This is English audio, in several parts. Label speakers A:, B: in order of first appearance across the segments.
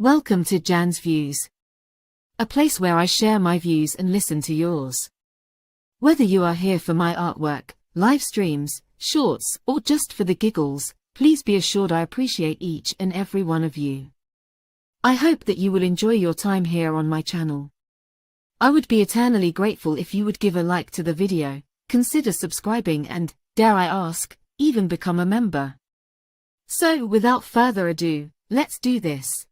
A: Welcome to Jan's Views, a place where I share my views and listen to yours. Whether you are here for my artwork, live streams, shorts, or just for the giggles, please be assured I appreciate each and every one of you. I hope that you will enjoy your time here on my channel. I would be eternally grateful if you would give a like to the video, consider subscribing and, dare I ask, even become a member. So without further ado, let's do this.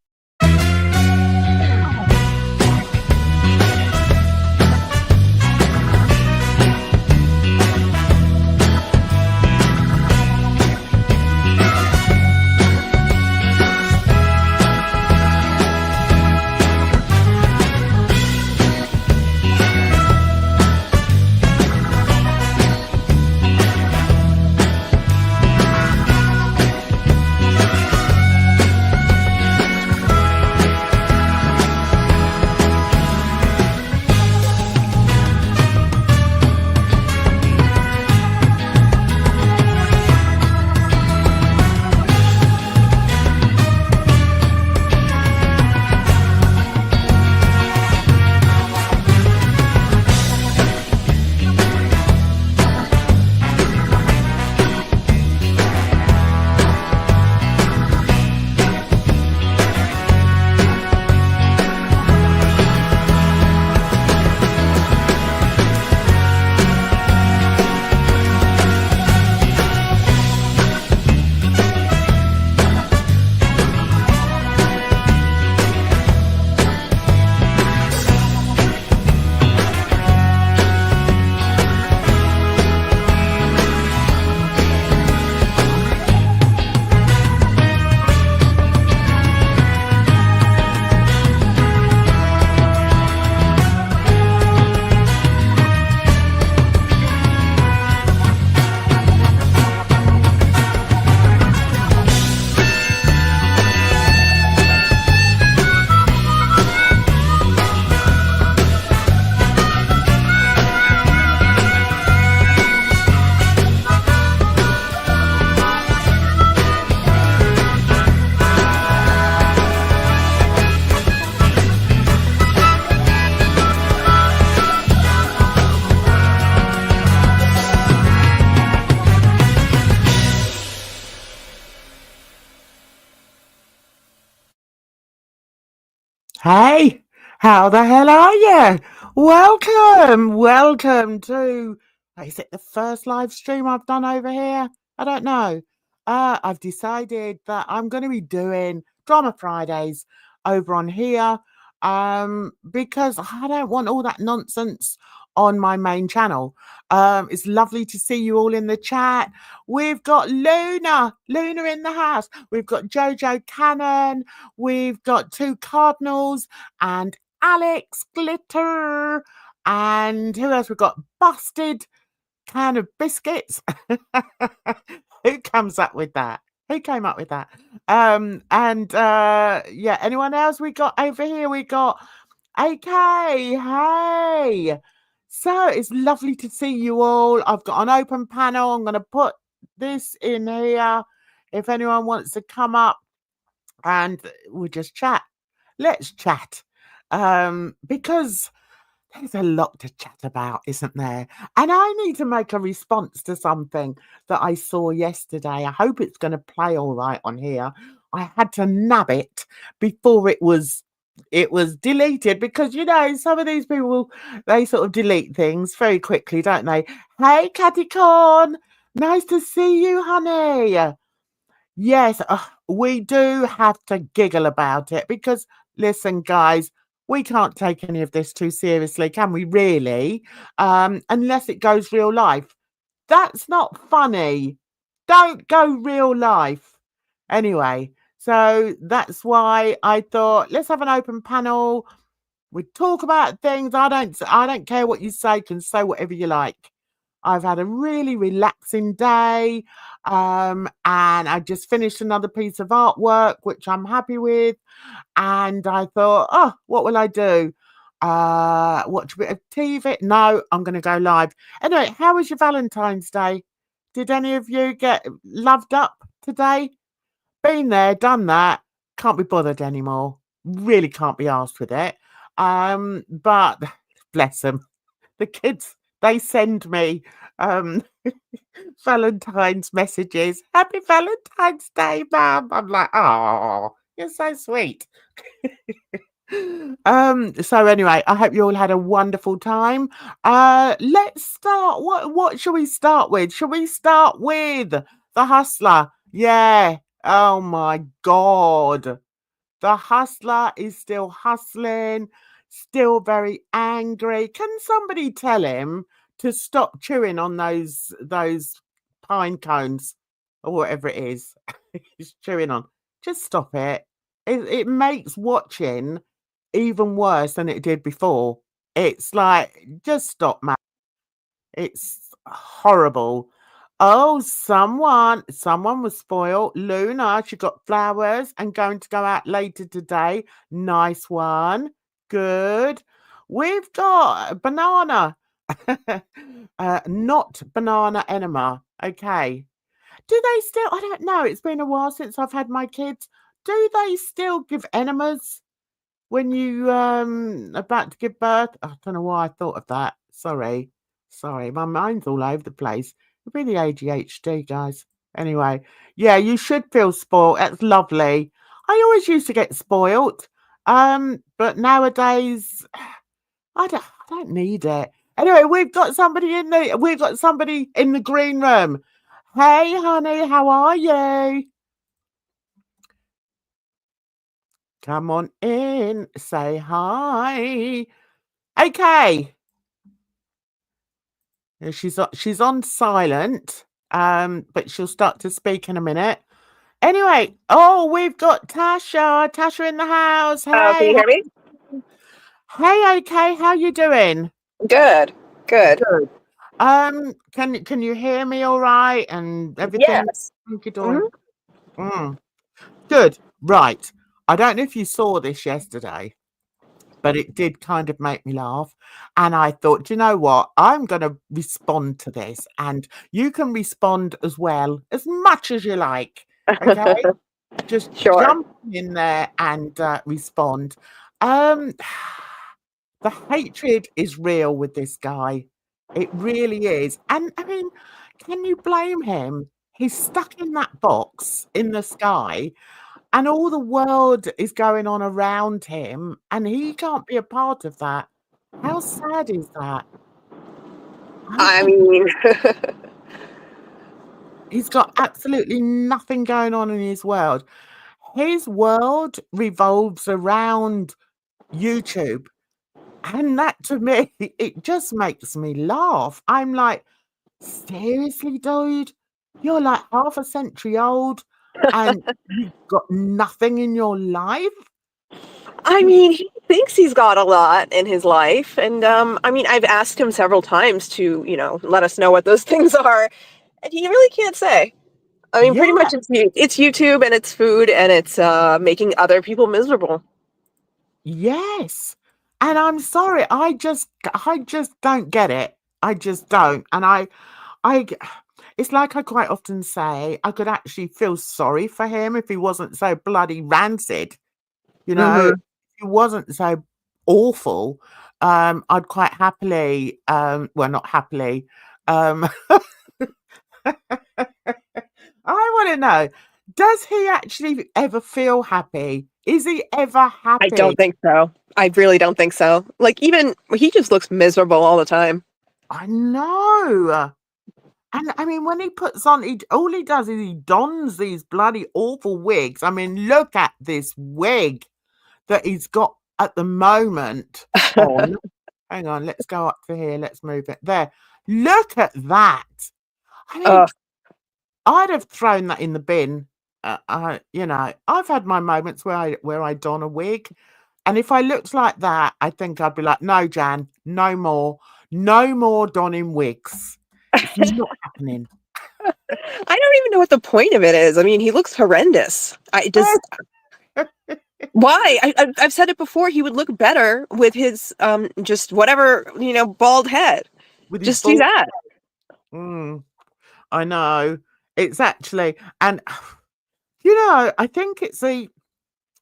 B: Hey, how the hell are you? Welcome to, is it the first live stream I've done over here? I don't know. I've decided that I'm going to be doing Drama Fridays over on here because I don't want all that nonsense on my main channel. It's lovely to see you all in the chat. We've got Luna in the house. We've got Jojo Cannon. We've got two Cardinals and Alex Glitter. And who else? We've got Busted Can of Biscuits. Who comes up with that? Who came up with that? Yeah, anyone else we got over here? We got AK. Hey. So it's lovely to see you all. I've got an open panel. I'm going to put this in here if anyone wants to come up and we'll just chat. Let's chat because there's a lot to chat about, isn't there? And I need to make a response to something that I saw yesterday. I hope it's going to play all right on here. I had to nab it before it was deleted because, you know, some of these people, they sort of delete things very quickly, don't they? Hey, Catty Corn, nice to see you, honey. Yes, we do have to giggle about it because, listen, guys, we can't take any of this too seriously, can we really? Unless it goes real life. That's not funny. Don't go real life. Anyway, so that's why I thought, let's have an open panel. We talk about things. I don't care what you say. You can say whatever you like. I've had a really relaxing day. And I just finished another piece of artwork, which I'm happy with. And I thought, oh, what will I do? Watch a bit of TV? No, I'm going to go live. Anyway, how was your Valentine's Day? Did any of you get loved up today? Been there, done that. Can't be bothered anymore. really can't be asked with it. But bless them, the kids, they send me Valentine's messages. Happy Valentine's Day, Mum. I'm like, oh, you're so sweet. So anyway, I hope you all had a wonderful time. Let's start. What shall we start with? Shall we start with the hustler? Yeah. Oh my god. The hustler is still hustling, still very angry. Can somebody tell him to stop chewing on those pine cones or whatever it is he's chewing on? Just stop it. It makes watching even worse than it did before. It's like, just stop, man. It's horrible. Oh, someone was spoiled. Luna, she got flowers and going to go out later today. Nice one. Good. We've got a banana. Not banana enema. Okay. Do they still? I don't know. It's been a while since I've had my kids. Do they still give enemas when you about to give birth? I don't know why I thought of that. Sorry, my mind's all over the place. It'd be the ADHD, guys. Anyway, yeah, you should feel spoiled. That's lovely. I always used to get spoiled, but nowadays I don't need it. Anyway, we've got somebody in the green room. Hey, honey, how are you? Come on in, say hi. Okay. She's on silent, but she'll start to speak in a minute. Anyway, we've got Tasha in the house.
C: Can
B: Hey,
C: you hear me?
B: hey, okay, how you doing?
C: Good.
B: Good. Can you hear me all right and everything?
C: Yes.
B: Hunky dory? Good. Right. I don't know if you saw this yesterday, but it did kind of make me laugh. And I thought, do you know what? I'm going to respond to this, and you can respond as well, as much as you like. Okay. Just
C: Sure.
B: jump in there and respond. The hatred is real with this guy. It really is. And I mean, can you blame him? He's stuck in that box in the sky, and all the world is going on around him, and he can't be a part of that. How sad is that?
C: I mean,
B: He's got absolutely nothing going on in his world. His world revolves around YouTube. And that, to me, it just makes me laugh. I'm like, seriously, dude? You're like half a century old and you've got nothing in your life?
C: he thinks he's got a lot in his life, and I've asked him several times to, let us know what those things are, and he really can't say. Pretty
B: Yeah,
C: much it's YouTube and it's food and it's making other people miserable.
B: yes. And I'm sorry, I just don't get it. I just don't. And I it's like I quite often say, I could actually feel sorry for him if he wasn't so bloody rancid. If
C: Hmm.
B: he wasn't so awful, I'd quite happily, well, not happily, I wanna know, does he actually ever feel happy? Is he ever
C: I
B: happy?
C: don't think so. I really don't think so. Like, even he just looks miserable all the time.
B: I know. And I mean, when he puts on, all he does is he dons these bloody awful wigs. I mean, look at this wig that he's got at the moment on. Hang on, let's go up to here. Let's move it there. Look at that. I mean,
C: Ugh.
B: I'd have thrown that in the bin. I've had my moments where I don a wig, and if I looked like that, I think I'd be like, no, Jan, no more donning wigs. It's not happening.
C: I don't even know what the point of it is. He looks horrendous. I just why? I've said it before. He would look better with his just whatever bald head.
B: With his
C: Just do
B: bald.
C: that.
B: I know. It's actually, and I think it's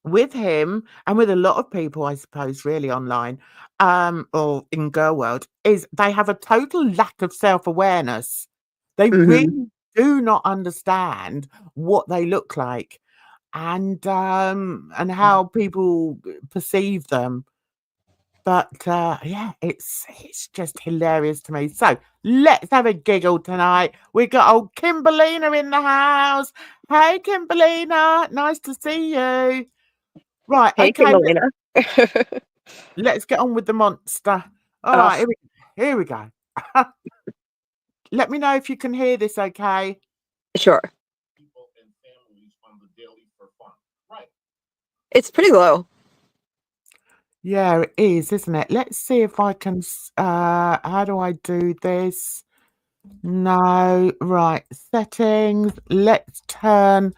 B: with him and with a lot of people, I suppose, really online, or in girl world, is they have a total lack of self-awareness. They
C: Mhm.
B: really do not understand what they look like and how people perceive them. But yeah, it's just hilarious to me. So let's have a giggle tonight. We got old Kimberlina in the house. Hey, Kimberlina, nice to see you. Right,
C: Hey,
B: okay,
C: Kimberlina.
B: let's get on with the monster. All
C: Ugh,
B: right, here we go. Let me know if you can hear this, okay?
C: sure.
D: People and families on the daily for fun. Right.
C: It's pretty low.
B: Yeah, it is, isn't it? Let's see if I can. How do I do this? No, right. Settings. Let's turn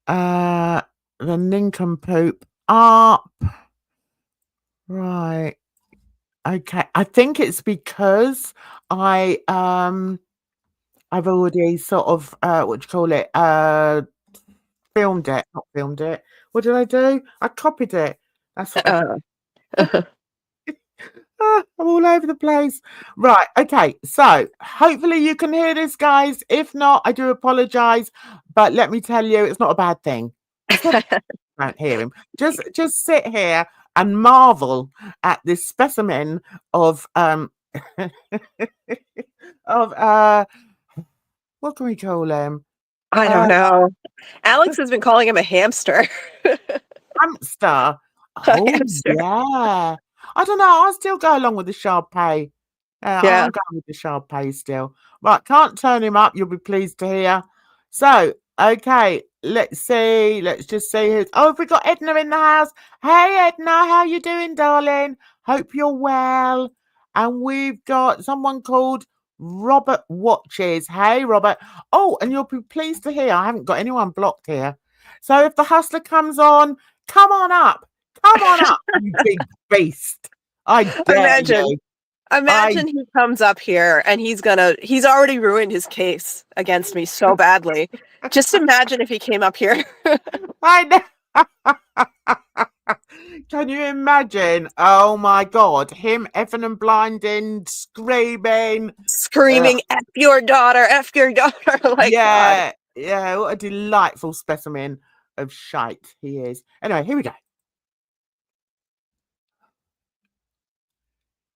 B: the nincompoop up. Right. Okay. I think it's because I've already sort of what do you call it? Filmed it. Not filmed it. What did I do? I copied it. That's what I
C: Uh,
B: I'm all over the place. Right. Okay. So hopefully you can hear this, guys. If not, I do apologize. But let me tell you, it's not a bad thing. It's not can't hear him. Just sit here and marvel at this specimen of of what can we call him?
C: I don't know. Alex has been calling him a hamster.
B: Hamster.
C: A
B: Oh
C: hamster.
B: yeah. I don't know. I'll still go along with the Sharpay.
C: Yeah.
B: I'm going with the Sharpay still. Right, can't turn him up. You'll be pleased to hear. So, okay, let's see. Let's just see who's. Oh, have we got Edna in the house? Hey, Edna, how you doing, darling? Hope you're well. And we've got someone called Robert Watches. Hey, Robert. Oh, and you'll be pleased to hear I haven't got anyone blocked here. So if the hustler comes on, come on up. Come on up, you big beast. I dare
C: Imagine.
B: you. I
C: Imagine he comes up here and he's already ruined his case against me so badly. Just imagine if he came up here
B: I know. Can you imagine? Oh my God, him effing and blinding, screaming.
C: screaming, F your daughter, F your daughter. Like, God.
B: Yeah, what a delightful specimen of shite he is. Anyway, here we go.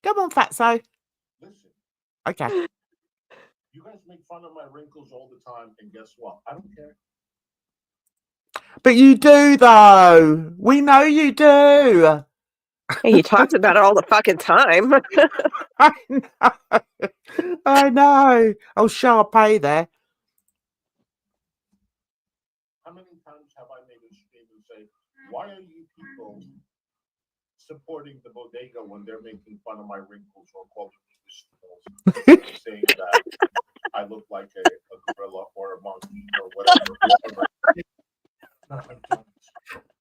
B: Come on, Fatso.
D: Listen,
B: Okay.
D: you guys make fun of my wrinkles all the time, and guess what? I don't care.
B: But you do, though. We know you do.
C: He talks about it all the fucking time.
B: I know. I know. Oh, Sharpay there.
D: How many times have I made a stream and say, why are you people supporting the bodega when they're making fun of my wrinkles or calling me the saying that I look like a gorilla or a monkey or whatever.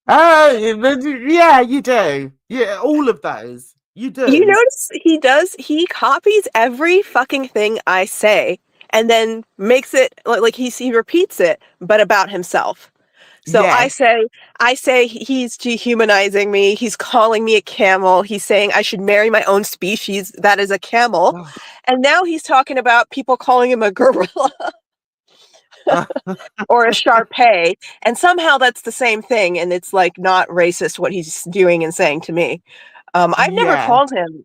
B: Yeah, you do. Yeah, all of those. You do.
C: You notice he copies every fucking thing I say and then makes it like he repeats it, but about himself. So
B: Yes.
C: I say he's dehumanizing me. He's calling me a camel. He's saying I should marry my own species that is a camel. And now he's talking about people calling him a gorilla or a Sharpay. And somehow that's the same thing. And it's like not racist what he's doing and saying to me. I've never
B: Yeah.
C: called him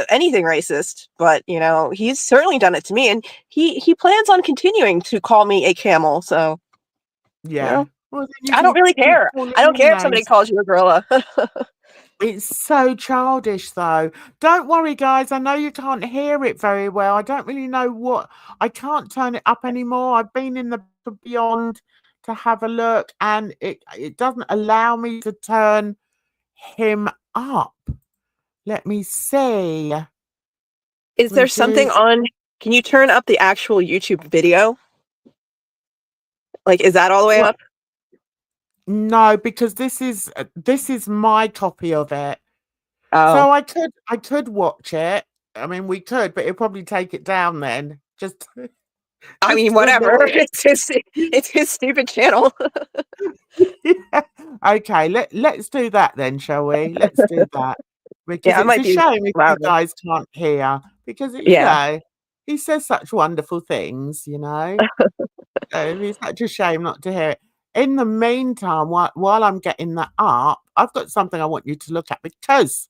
C: anything racist, but you know, he's certainly done it to me. And he plans on continuing to call me a camel. So, you
B: Yeah.
C: know,
B: Well, then you
C: I don't
B: can
C: really
B: keep
C: care.
B: calling
C: I don't
B: him
C: care if somebody
B: names.
C: calls you a gorilla.
B: It's so childish, though. Don't worry, guys. I know you can't hear it very well. I don't really know what. I can't turn it up anymore. I've been in the Beyond to have a look, and it doesn't allow me to turn him up. Let me see.
C: Is there something on? Can you turn up the actual YouTube video? Like, is that all the way
B: Well,
C: up?
B: no, because this is my copy of it.
C: Oh,
B: So I could watch it. I mean, we could, but it'll probably take it down then. Just
C: I mean,
B: to
C: whatever.
B: annoy
C: It's his stupid channel.
B: yeah. Okay, let's do that then, shall we? Let's do that. Because
C: Yeah, I
B: it's
C: might
B: a
C: be
B: shame if you
C: louder.
B: guys can't hear. Because
C: Yeah.
B: he says such wonderful things, it's such a shame not to hear it. In the meantime, while I'm getting that up, I've got something I want you to look at because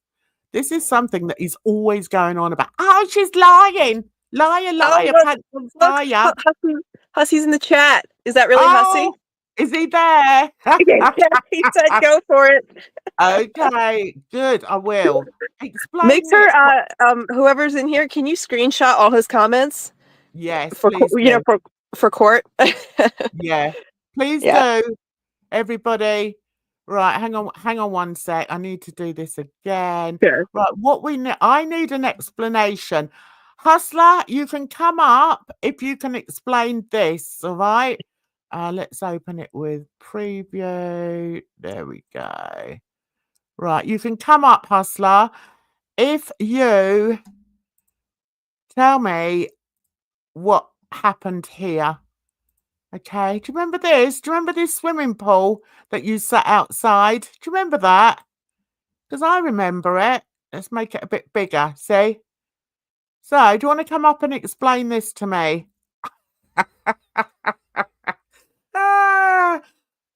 B: this is something that is always going on about. Oh, she's lying. Liar,
C: Oh,
B: liar,
C: look,
B: pants on
C: look,
B: fire.
C: Hussy's in the chat. Is that really Hussy?
B: Oh, is he there?
C: Yeah, he said go for it.
B: Okay, good. I will.
C: Make
B: Explain
C: sure,
B: this.
C: whoever's in here, can you screenshot all his comments
B: Yes,
C: for
B: please do.
C: for court?
B: Yeah, please
C: Yeah,
B: do. Everybody. Right, hang on one sec. I need to do this again.
C: sure.
B: Right, what we need, I need an explanation. Hustler, you can come up if you can explain this, all right? Let's open it with preview. There we go. Right, you can come up, Hustler, if you tell me what happened here. Okay, do you remember this? Do you remember this swimming pool that you sat outside? Do you remember that? Because I remember it. Let's make it a bit bigger, see? So, do you want to come up and explain this to me? Ah,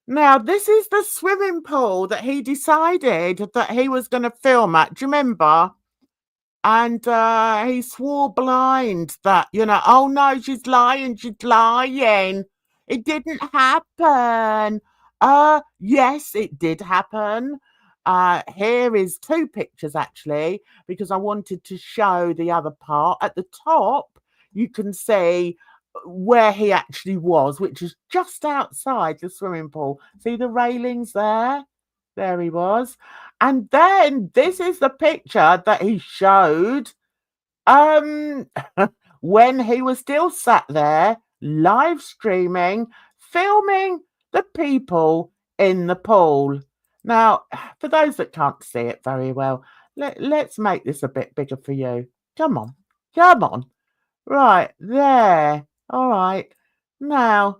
B: now, this is the swimming pool that he decided that he was going to film at. Do you remember? And he swore blind that, oh no, she's lying, she's lying. It didn't happen. Yes, it did happen. Here is two pictures actually, because I wanted to show the other part. At the top, you can see where he actually was, which is just outside the swimming pool. See the railings there? There he was. And then this is the picture that he showed um when he was still sat there live streaming, filming the people in the pool. Now, for those that can't see it very well, let's make this a bit bigger for you. Come on. Come on. Right, there. All right. Now,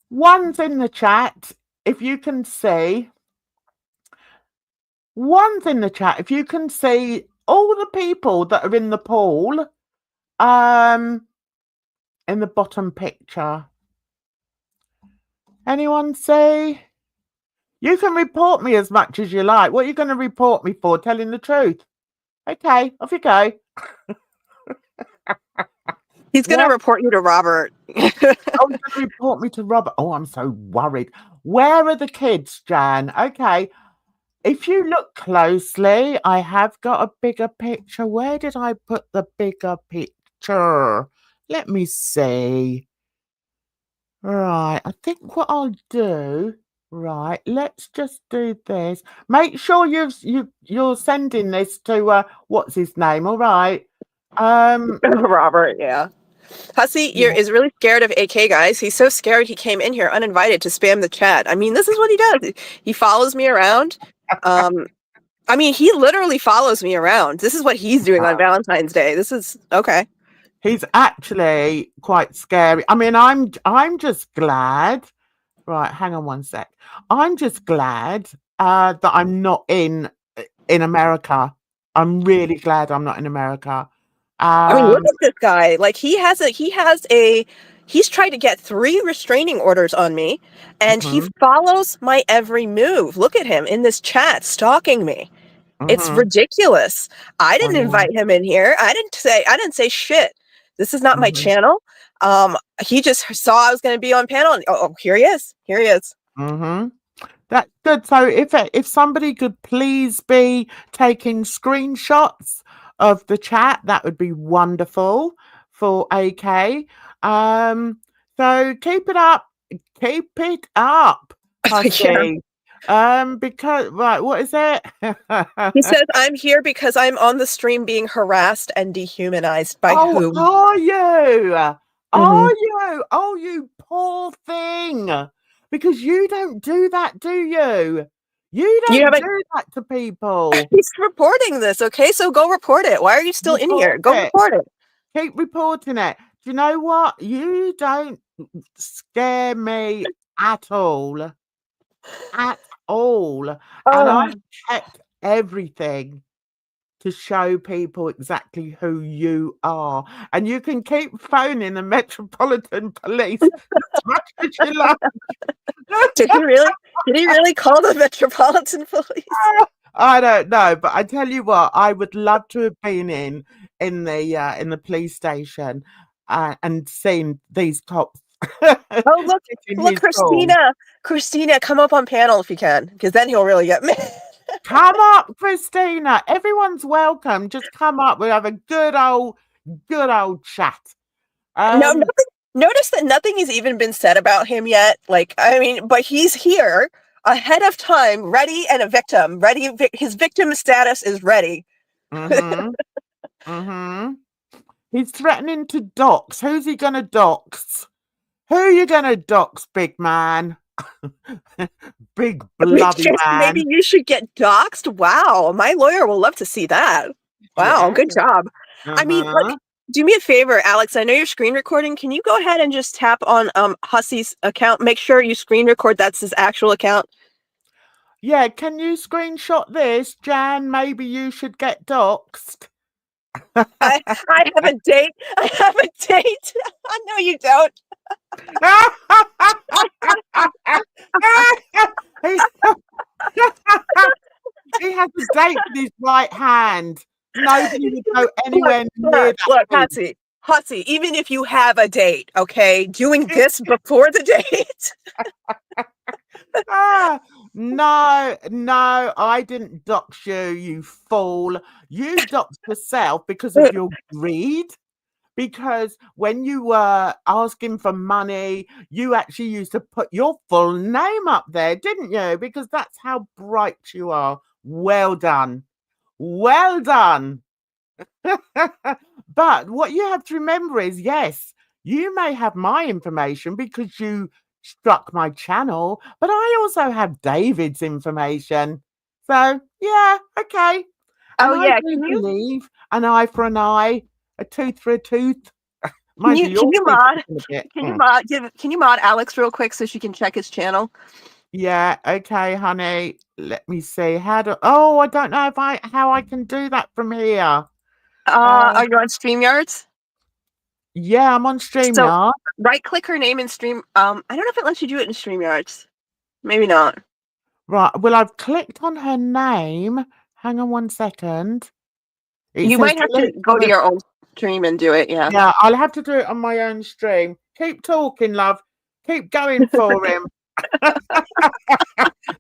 B: one's in the chat if you can see. One's in the chat if you can see all the people that are in the pool in the bottom picture. Anyone see? You can report me as much as you like. What are you going to report me for? Telling the truth. Okay, off you go.
C: He's gonna report you to Robert.
B: Oh, you're going to report me to Robert. Oh, I'm so worried. Where are the kids, Jan? Okay. If you look closely, I have got a bigger picture. Where did I put the bigger picture? Let me see. Right, I think what I'll do, right, let's just do this. Make sure you're sending this to what's his name, all right?
C: Robert, yeah. Hussy
B: Yeah.
C: is really scared of AK, guys. He's so scared he came in here uninvited to spam the chat. I mean, this is what he does. He follows me around. I mean, he literally follows me around. This is what he's doing on Valentine's Day. This is okay.
B: He's actually quite scary. I mean, I'm just glad. Right, hang on one sec. I'm just glad that I'm not in America. I'm really glad I'm not in America.
C: I mean, look at this guy. Like he's tried to get 3 restraining orders on me, and he follows my every move. Look at him in this chat stalking me. It's ridiculous. I didn't invite him in here. I didn't say shit. This is not my channel. He just saw I was going to be on panel, and oh, here he is. Here he is.
B: That's good. So if somebody could please be taking screenshots of the chat, that would be wonderful for AK. So keep it up. Keep it up, Hussy. Because right, what is it?
C: He says, I'm here because I'm on the stream being harassed and dehumanized by whom?
B: Are you? Are you? Oh, you poor thing. Because you don't do that, do you? You don't do that to people.
C: He's reporting this, okay? So go report it. Why are you still in here? Go report it.
B: Keep reporting it. Do you know what? You don't scare me at all. At all. And I kept everything to show people exactly who you are. And you can keep phoning the Metropolitan Police as much as you like.
C: Did he really? Did he really call the Metropolitan Police?
B: I don't know, but I tell you what, I would love to have been in the police station and seen these cops.
C: Oh, look,
B: taking
C: look,
B: his call.
C: Christina, come up on panel if you can, because then he'll really get mad.
B: Come up, Christina. Everyone's welcome. Just come up. We'll have a good old chat.
C: No, notice that nothing has even been said about him yet. Like, I mean, but he's here ahead of time, ready, and a victim. Ready, his victim status is ready.
B: Mm-hmm. Mm-hmm. He's threatening to dox. Who's he gonna dox? Who are you gonna dox, big man? Big bloody man.
C: Maybe you should get doxxed. Wow, my lawyer will love to see that. Wow,
B: Yeah.
C: good job. I mean, like, do me a favor, Alex. I know you're screen recording. Can you go ahead and just tap on Hussey's account? Make sure you screen record. That's his actual account.
B: Yeah, can you screenshot this, Jan? Maybe you should get doxed.
C: I have a date. I have a date. No, you don't.
B: He has a date with his right hand. Nobody would go anywhere near that.
C: Look, Hussey, even if you have a date, okay, doing this before the date.
B: No, I didn't dox you, you fool. You doxed yourself because of your greed. Because when you were asking for money, you actually used to put your full name up there, didn't you? Because that's how bright you are. Well done. Well done. But what you have to remember is, yes, you may have my information because you struck my channel, but I also have David's information. So, yeah, okay. And
C: Oh, yeah.
B: I do believe an eye for an eye, a tooth for a tooth.
C: Can you mod Alex real quick so she can check his channel?
B: Yeah, okay, honey. Let me see. I don't know how I can do that from here.
C: Are you on StreamYards?
B: Yeah, I'm on StreamYard.
C: So right click her name in Stream. I don't know if it lets you do it in StreamYards. Maybe not.
B: Right. Well, I've clicked on her name. Hang on 1 second.
C: You might have to go to your own stream and do it. Yeah.
B: Yeah, I'll have to do it on my own stream. Keep talking, love. Keep going for him.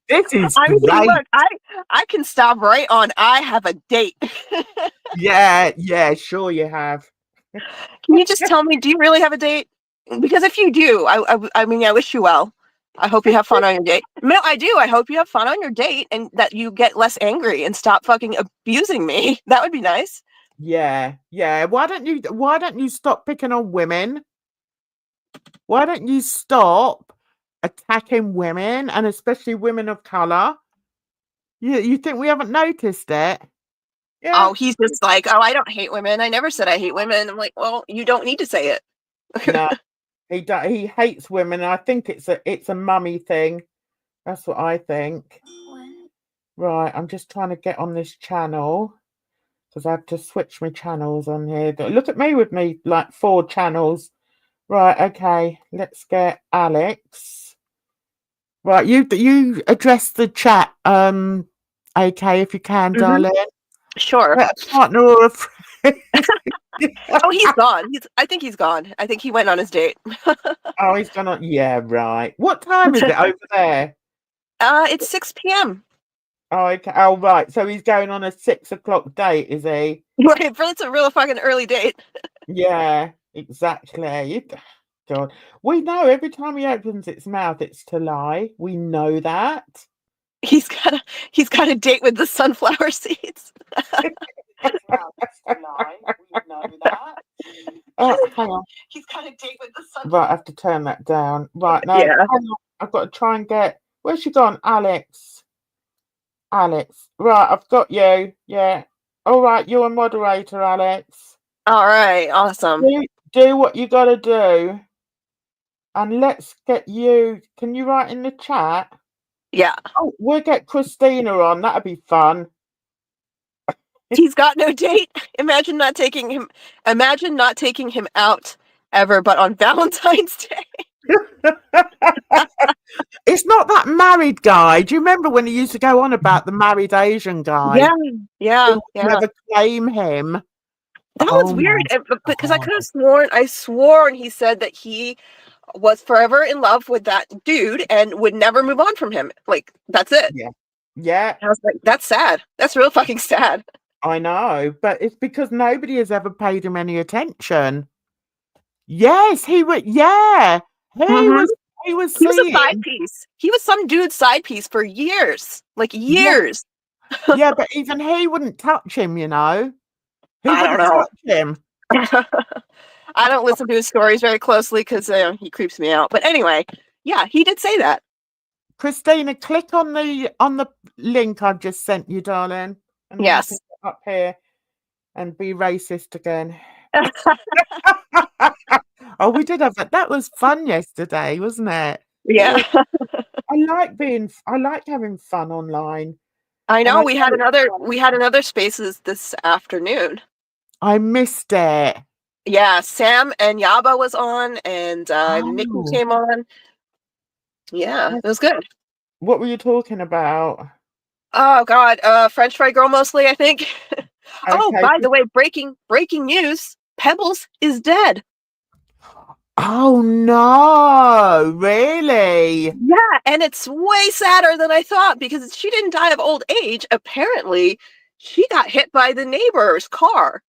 B: This is great.
C: Look, I can stop right on. I have a date.
B: Yeah, sure you have.
C: Can you just tell me? Do you really have a date? Because if you do, I mean, I wish you well. I hope you have fun on your date. No, I do. I hope you have fun on your date and that you get less angry and stop fucking abusing me. That would be nice.
B: Yeah. Why don't you stop picking on women? Why don't you stop attacking women and especially women of color? You think we haven't noticed it?
C: Yeah. Oh, he's just like, oh, I don't hate women. I never said I hate women. I'm like, well, you don't need to say it.
B: No, he hates women. I think it's a mummy thing. That's what I think. Right, I'm just trying to get on this channel because I have to switch my channels on here. Look at me with me like 4 channels. Right, okay, let's get Alex. Right, you address the chat. Okay, if you can, darling.
C: Sure.
B: A partner or a friend.
C: Oh, he's gone. I think he's gone. I think he went on his date.
B: Oh, he's gone on. Yeah, right. What time is it over there?
C: It's 6 p.m.
B: Oh, okay. Oh, right. So he's going on a 6 o'clock date, is he?
C: Right, but it's a real fucking early date.
B: Yeah, exactly. God, we know every time he opens its mouth, it's to lie. We know that.
C: He's got a date with the sunflower seeds.
B: That's a lie. We know that. Oh, hang on.
C: He's got a date with the sunflower.
B: Right, I have to turn that down. Right, now
C: Yeah.
B: I've got to try and get. Where's she gone, Alex? Right, I've got you. Yeah. All right, you're a moderator, Alex.
C: All right, awesome.
B: Do what you got to do. And let's get you. Can you write in the chat?
C: Yeah.
B: Oh, we'll get Christina on. That'd be fun.
C: He's got no date. Imagine not taking him out ever, but on Valentine's Day.
B: It's not that married guy. Do you remember when he used to go on about the married Asian guy?
C: Yeah, yeah,
B: Who
C: yeah.
B: never claim him.
C: That
B: Oh
C: was weird
B: my
C: because I
B: God.
C: could have sworn he said that he was forever in love with that dude and would never move on from him. Like, that's it.
B: Yeah,
C: I was like, that's sad. That's real fucking sad.
B: I know, but it's because nobody has ever paid him any attention. Yes, he was. Yeah, he
C: Mhm.
B: was. He was
C: He was a side
B: seeing.
C: piece. He was some dude's side piece for years. Like,
B: Yeah,
C: years.
B: yeah, but even he wouldn't touch him. You know, he
C: I don't
B: wouldn't
C: know.
B: touch him.
C: I don't listen to his stories very closely because he creeps me out. But anyway, yeah, he did say that.
B: Christina, click on the link I've just sent you, darling, and then you
C: Yes.
B: can get up here and be racist again. Oh, we did have that. That was fun yesterday, wasn't it?
C: Yeah.
B: I like having fun online.
C: I
B: And
C: know
B: I
C: we had another spaces this afternoon.
B: I missed it.
C: Yeah, Sam and Yaba was on, and Nikki
B: Oh,
C: came on. Yeah, it was good.
B: what were you talking about?
C: Oh God, French fry girl mostly, I think. Oh,
B: Okay.
C: by the way, breaking news: Pebbles is dead.
B: Oh no, really?
C: Yeah, and it's way sadder than I thought because she didn't die of old age. Apparently, she got hit by the neighbor's car.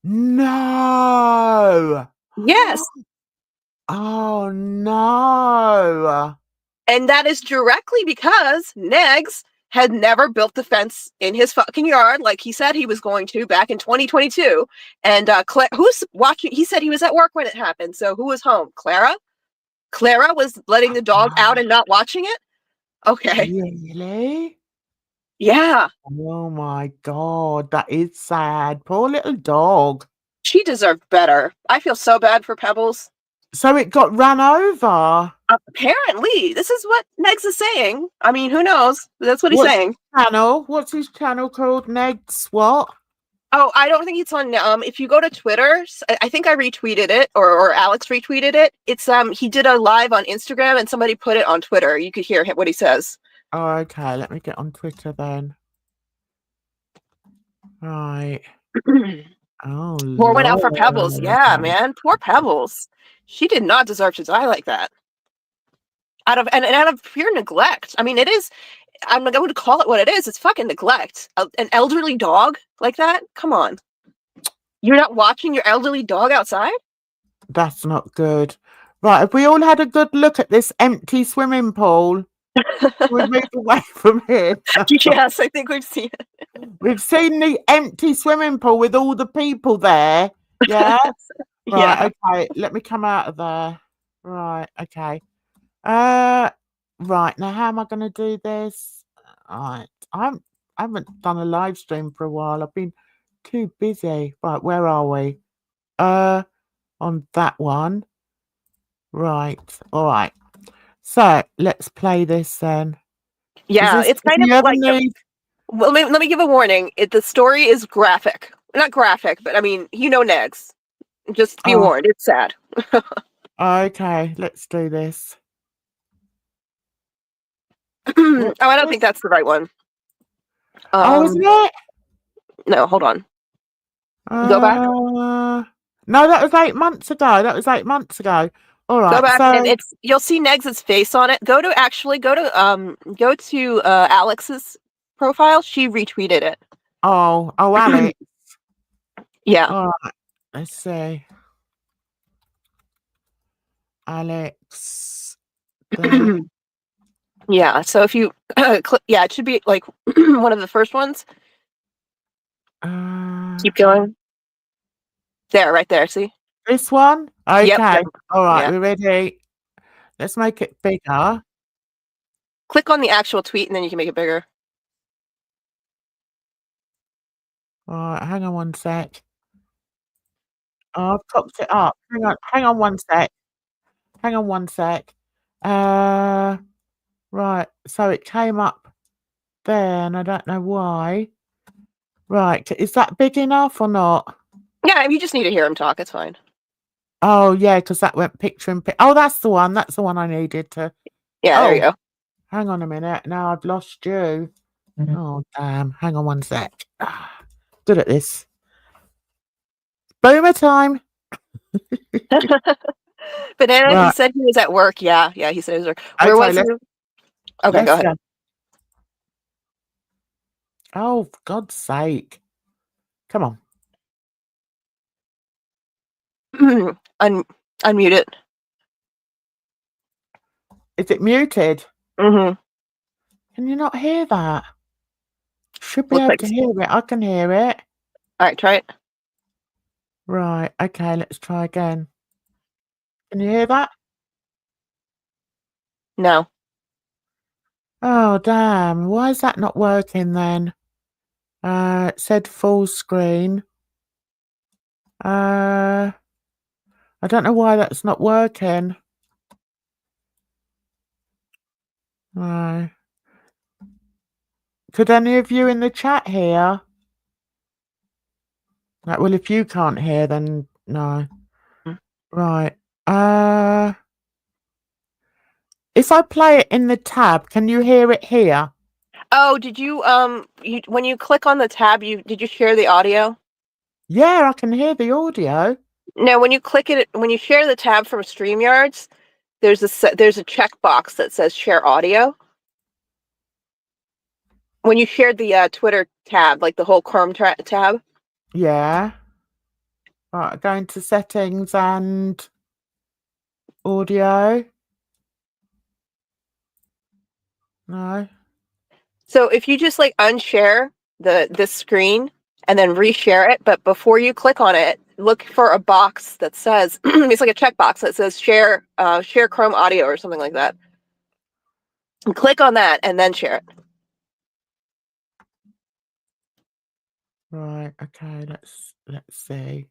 B: No.
C: Yes,
B: Oh no.
C: and that is directly because Negs had never built the fence in his fucking yard like he said he was going to back in 2022. And who's watching? He said he was at work when it happened. So who was home? Clara? Clara was letting the dog out and not watching it? Okay.
B: Really?
C: Yeah.
B: Oh my God, that is sad. Poor little dog.
C: She deserved better. I feel so bad for Pebbles.
B: So it got run over.
C: Apparently, this is what Negs is saying. I mean, who knows? That's what he's
B: What's
C: saying.
B: his channel? What's his channel called? Negs what?
C: Oh, I don't think it's on. If you go to Twitter, I think I retweeted it, or Alex retweeted it. It's he did a live on Instagram, and somebody put it on Twitter. You could hear what he says.
B: Oh, okay. Let me get on Twitter then. Right. Oh,
C: Pour one out for Pebbles. Yeah,
B: Lord.
C: man, poor Pebbles. She did not deserve to die like that. Out of pure neglect. I mean, it is. I'm going to call it what it is. It's fucking neglect. An elderly dog like that? Come on. You're not watching your elderly dog outside?
B: That's not good. Right, have we all had a good look at this empty swimming pool? We move away from here.
C: Yes, I think we've seen it.
B: We've seen the empty swimming pool with all the people there. Yeah?
C: Yeah.
B: Right, okay. Let me come out of there. Right, okay. Right, now how am I gonna do this? Right. I haven't done a live stream for a while. I've been too busy. Right, where are we? On that one. Right, all right. So let's play this then.
C: Yeah, it's kind of like well, let me give a warning. The story is graphic. Not graphic, but I mean, Negs. Just be warned, it's sad.
B: Okay, let's do this.
C: Oh, I don't think that's the right one.
B: Isn't it?
C: No, hold on. Go back.
B: No, that was 8 months ago. All right.
C: Go back,
B: so
C: and you'll see Negs' face on it. Go to Alex's profile. She retweeted it.
B: Oh, Alex.
C: Yeah.
B: All right. Let's see. Alex.
C: Yeah. So if you click, yeah, it should be like one of the first ones. Keep going. There, right there. See?
B: This one? Okay.
C: Yep.
B: All right.
C: Yeah.
B: We're ready. Let's make it bigger.
C: Click on the actual tweet, and then you can make it bigger.
B: All right. Hang on one sec. Oh, I've topped it up. Hang on one sec. Right, so it came up there, and I don't know why. Right, is that big enough or not?
C: Yeah, you just need to hear him talk. It's fine.
B: Oh, yeah, because that went picture in picture. Oh, that's the one. That's the one I needed to.
C: Yeah, there you
B: Oh,
C: go.
B: hang on a minute. Now I've lost you. Oh, damn. Hang on one sec. Good at this. Boomer time.
C: Banana, he
B: Right.
C: said he was at work. Yeah, he said he was at work. Where
B: Okay,
C: was he? Okay, go
B: let's
C: ahead.
B: go. Oh, for God's sake. Come on.
C: Unmute it.
B: Is it muted?
C: Mm-hmm.
B: Can you not hear that? Should be
C: Looks
B: able
C: like.
B: to hear it. I can hear it.
C: All right, try it.
B: Right. Okay, let's try again. Can you hear that?
C: No.
B: Oh, damn. Why is that not working then? It said full screen. I don't know why that's not working. No. Could any of you in the chat hear? Like, well, if you can't hear, then no. Right. If I play it in the tab, can you hear it here?
C: Oh, did you when you click on the tab, did you share the audio?
B: Yeah, I can hear the audio.
C: No, when you click it, when you share the tab from StreamYards, there's a checkbox that says share audio. When you shared the Twitter tab, like the whole Chrome tab.
B: Yeah. Right, going to settings and audio. No.
C: So if you just like unshare this screen and then reshare it, but before you click on it, look for a box that says it's like a checkbox that says share Chrome audio or something like that. And click on that and then share it.
B: Right, okay, let's see.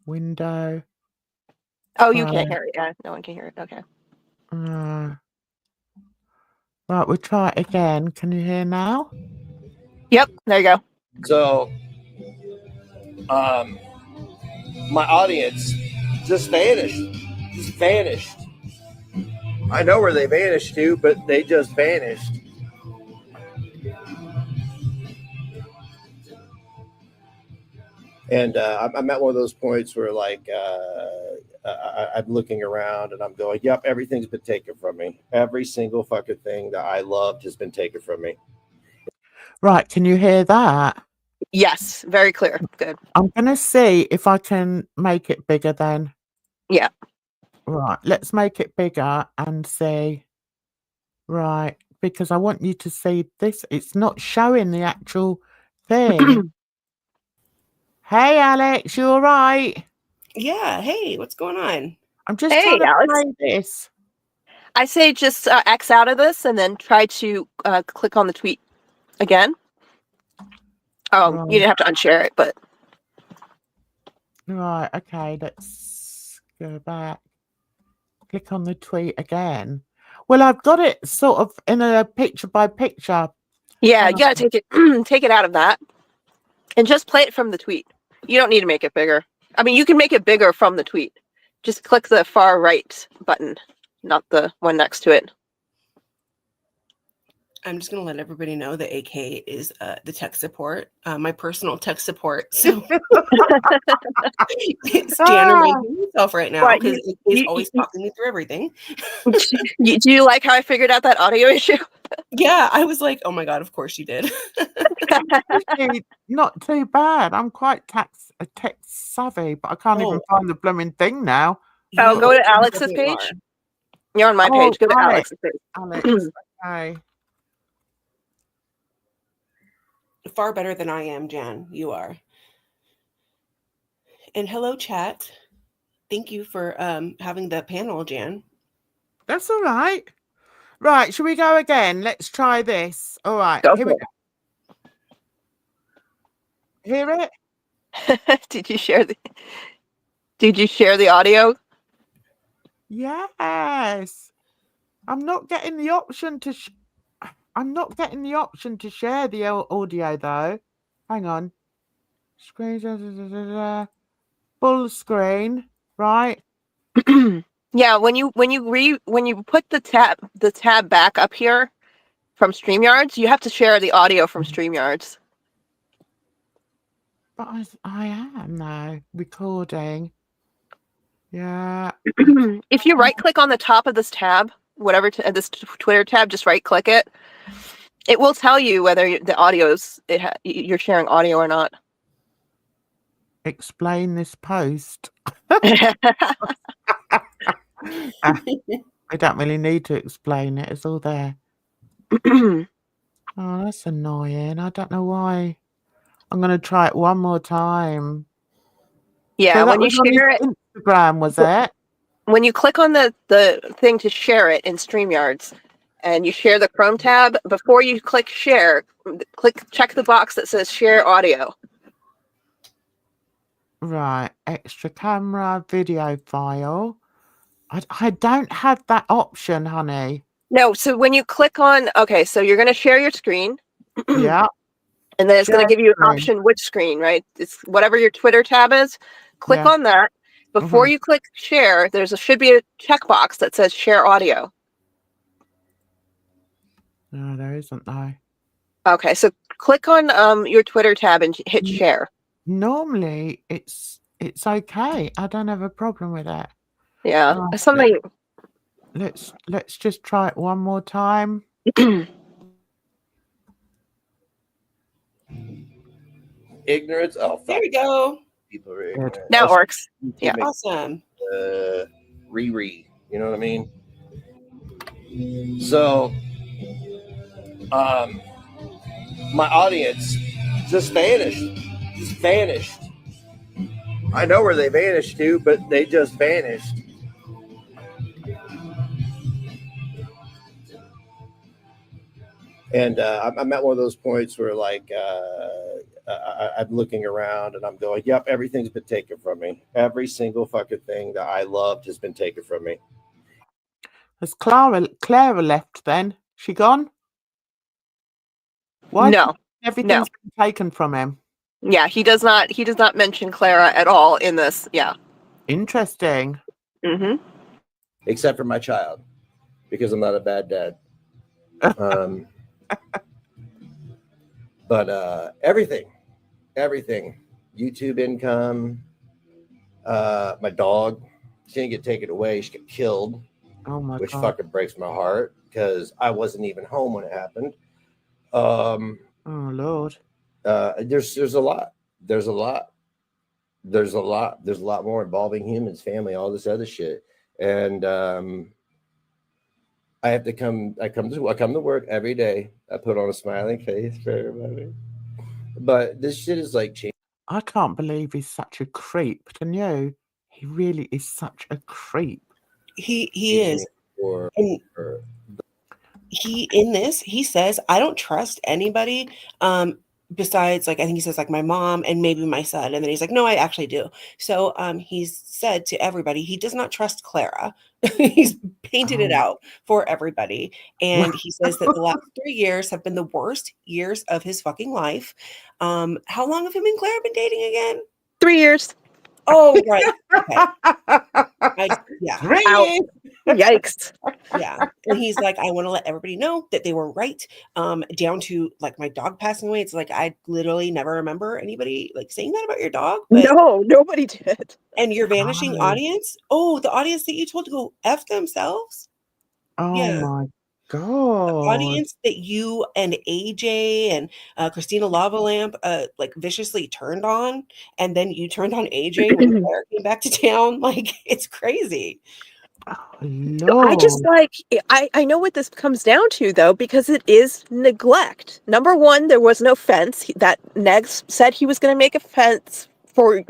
B: Window.
C: Oh, you can't hear it. Yeah, no one can hear it. Okay.
B: Right, we'll try it again. Can you hear now?
C: Yep, there you go.
E: So, my audience just vanished. Just vanished. I know where they vanished to, but they just vanished. And I'm at one of those points where, like, I'm looking around and I'm going, yep, everything's been taken from me. Every single fucking thing that I loved has been taken from me.
B: Right, can you hear that?
C: Yes, very clear. Good.
B: I'm going to see if I can make it bigger then.
C: Yeah.
B: Right, let's make it bigger and see. Right, because I want you to see this. It's not showing the actual thing. Hey, Alex, you all right?
F: Yeah. Hey, what's going on?
B: I'm just
C: Hey,
B: trying to
C: Alex.
B: play this.
C: I say just X out of this and then try to click on the tweet again. Oh,
B: Right.
C: you didn't have to unshare it, but.
B: Right, okay, let's go back. Click on the tweet again. Well, I've got it sort of in a picture by picture.
C: Yeah, you gotta take it out of that and just play it from the tweet. You don't need to make it bigger. I mean, you can make it bigger from the tweet. Just click the far right button, not the one next to it.
F: I'm just going to let everybody know that AK is the tech support, my personal tech support. So it's Jan reminding myself right now because he's always talking me through everything.
C: Do you like how I figured out that audio issue?
F: Yeah, I was like, oh my God, of course you did.
B: Not too bad. I'm quite tech savvy, but I can't even find the blooming thing now.
C: Oh, go to Alex's page. You're on my page. Go to Alex's page.
B: Alex, okay.
F: Far better than I am, Jan. You are. And hello, chat. Thank you for having the panel, Jan.
B: That's all right. Right, shall we go again? Let's try this. All right, here we go. Hear it?
C: Did you share the audio?
B: Yes. I'm not getting the option to. I'm not getting the option to share the audio though. Hang on. Screen. Full screen. Right.
C: Yeah, when you put the tab back up here from StreamYards, you have to share the audio from StreamYards.
B: But I am now recording. Yeah.
C: If you right click on the top of this tab, whatever this Twitter tab, just right click it. It will tell you whether the audio's you're sharing audio or not.
B: Explain this post. I don't really need to explain it. It's all there. Oh, that's annoying. I don't know why. I'm going to try it one more time.
C: Yeah,
B: So that
C: when you
B: was on
C: share it,
B: Instagram, was it?
C: when you click on the thing to share it in StreamYards, and you share the Chrome tab, before you click share, check the box that says share audio.
B: Right. Extra camera, video file. I don't have that option, honey.
C: No, so when you click on, okay, so you're going to share your screen.
B: Yeah.
C: And then it's going to
B: Share
C: give you an
B: screen.
C: option which screen, right? It's whatever your Twitter tab is. Click
B: Yeah.
C: on that. Before you click share, should be a checkbox that says share audio.
B: No, there isn't though.
C: Okay, so click on your Twitter tab and hit share.
B: Normally it's okay. I don't have a problem with it.
C: Yeah,
B: Right.
C: something.
B: Let's just try it one more time.
E: Ignorance. Oh, fuck.
F: There we go.
E: People are ignorant.
C: Now it works. Yeah.
F: Awesome.
E: Riri. You know what I mean? So, my audience just vanished. Just vanished. I know where they vanished to, but they just vanished. And I'm at one of those points where, like, I'm looking around and I'm going, yep, everything's been taken from me. Every single fucking thing that I loved has been taken from me.
B: Has Clara left then? She gone? Why?
C: No.
B: Everything's been taken from him.
C: Yeah, he does not mention Clara at all in this. Yeah.
B: Interesting.
C: Mm-hmm.
E: Except for my child, because I'm not a bad dad. But everything, YouTube income, my dog, she didn't get taken away. She got killed.
B: Oh my
E: which
B: God.
E: fucking breaks my heart because I wasn't even home when it happened.
B: Oh Lord.
E: There's a lot. There's a lot more involving humans, family, all this other shit. And I come to work every day. I put on a smiling face for everybody. But this shit is like changing.
B: I can't believe he's such a creep. Can you? He really is such a creep.
F: He is. And he says, I don't trust anybody besides, like, I think he says, like, my mom and maybe my son. And then he's like, no, I actually do. So he's said to everybody, he does not trust Clara. He's painted it out for everybody. And he says that the last 3 years have been the worst years of his fucking life. How long have him and Clara been dating again?
C: 3 years.
F: Oh, right. Okay. Yeah.
B: 3 years.
C: Yikes.
F: Yeah. And he's like, I want to let everybody know that they were right. Down to, like, my dog passing away. It's like, I literally never remember anybody, like, saying that about your dog. But,
C: no, nobody did.
F: and your vanishing audience. Oh, the audience that you told to go F themselves.
B: Oh
F: Yeah.
B: my God.
F: The audience that you and AJ and Christina Lavalamp like viciously turned on, and then you turned on AJ when Claire came back to town. Like, it's crazy.
B: Oh, Lord.
C: I just I know what this comes down to, though, because it is neglect. Number one, there was no fence. That Negs said he was going to make a fence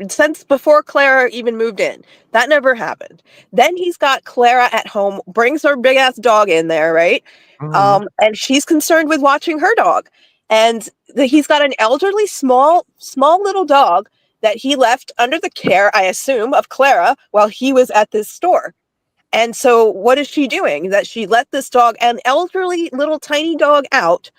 C: since before Clara even moved in. That never happened. Then he's got Clara at home, brings her big ass dog in there, right? And she's concerned with watching her dog. And he's got an elderly, small little dog that he left under the care, I assume, of Clara while he was at this store. And so what is she doing? That she let this dog, an elderly little tiny dog, out,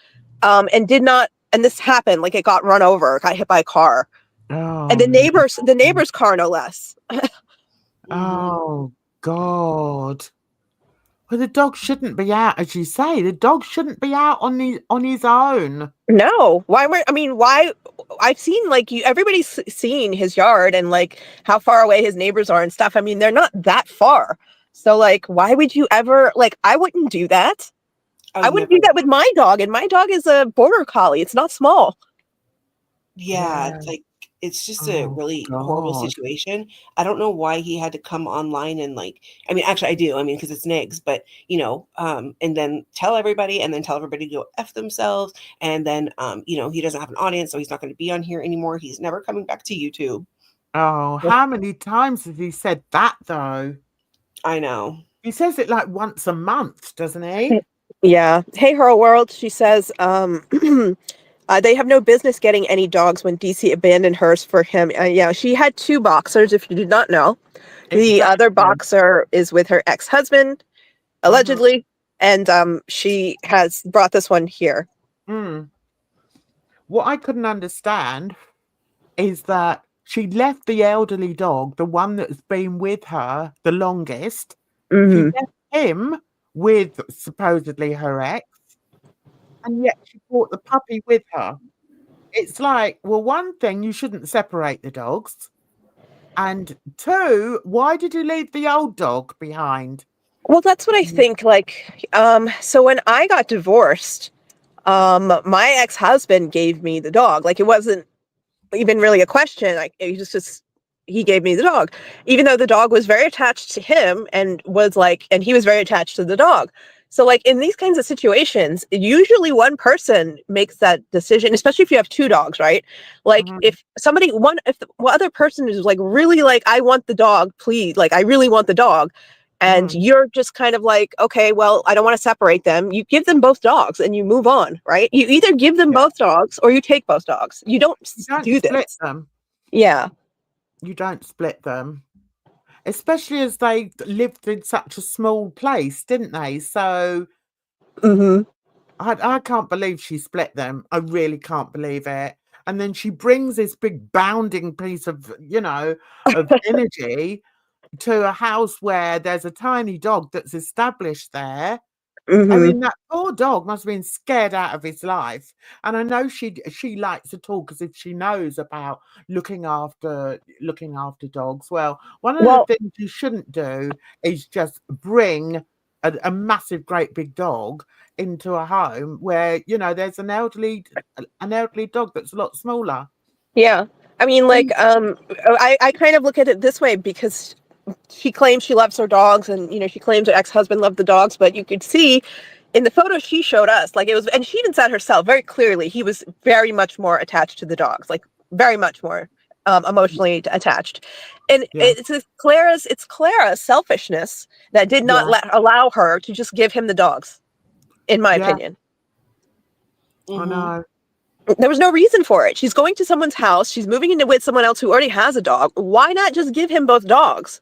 C: and did not, and this happened, like it got run over, got hit by a car.
B: Oh,
C: And the neighbor's car, no less.
B: oh God. Well, the dog shouldn't be out, as you say. The dog shouldn't be out on his own.
C: No, why? I've seen, like, everybody's seen his yard and like how far away his neighbors are and stuff. I mean, they're not that far. So like, why would you ever, like, I wouldn't do that. I wouldn't do that with my dog, and my dog is a border collie. It's not small.
F: Yeah,
B: Yeah.
F: like it's just a
B: Oh,
F: really horrible
B: God.
F: situation. I don't know why he had to come online and like, I mean, actually I do. I mean, because it's Nigs, but and then tell everybody and then tell everybody to go F themselves. And then he doesn't have an audience, so he's not going to be on here anymore. He's never coming back to YouTube.
B: Oh, how many times has he said that, though?
F: I know.
B: He says it like once a month, doesn't he?
C: Yeah. Hey, Her World, she says, they have no business getting any dogs when DC abandoned hers for him. Yeah, she had 2 boxers, if you did not know. The other boxer is with her ex-husband, allegedly, and she has brought this one here.
B: What I couldn't understand is that she left the elderly dog, the one that's been with her the longest. She left him with supposedly her ex, and yet she brought the puppy with her. It's like, well, one thing, you shouldn't separate the dogs. And 2, why did you leave the old dog behind?
C: Well, that's what I think. Like, so when I got divorced, my ex-husband gave me the dog. Like, it wasn't even really a question. Like, it was just he gave me the dog, even though the dog was very attached to him and he was very attached to the dog. So like in these kinds of situations, usually one person makes that decision, especially if you have 2 dogs, right? Like if the other person is like really like, I want the dog, please, like I really want the dog. And you're just kind of like, okay, well, I don't want to separate them. You give them both dogs and you move on, right? You either give them both dogs or you take both dogs. You don't do
B: split
C: this.
B: them.
C: Yeah.
B: You don't split them. Especially as they lived in such a small place, didn't they? So I can't believe she split them. I really can't believe it. And then she brings this big bounding piece of, of energy to a house where there's a tiny dog that's established there. I mean, that poor dog must have been scared out of his life. And I know she likes to talk as if she knows about looking after dogs. Well, one of the things you shouldn't do is just bring a massive, great big dog into a home where there's an elderly dog that's a lot smaller.
C: Yeah. I mean, like, I kind of look at it this way, because she claims she loves her dogs, and she claims her ex-husband loved the dogs, but you could see in the photo she showed us, like, it was, and she even said herself very clearly, he was very much more attached to the dogs, like very much more emotionally attached. And it's Clara's selfishness that did not allow her to just give him the dogs, in my opinion.
B: I know.
C: There was no reason for it. She's going to someone's house. She's moving into with someone else who already has a dog. Why not just give him both dogs?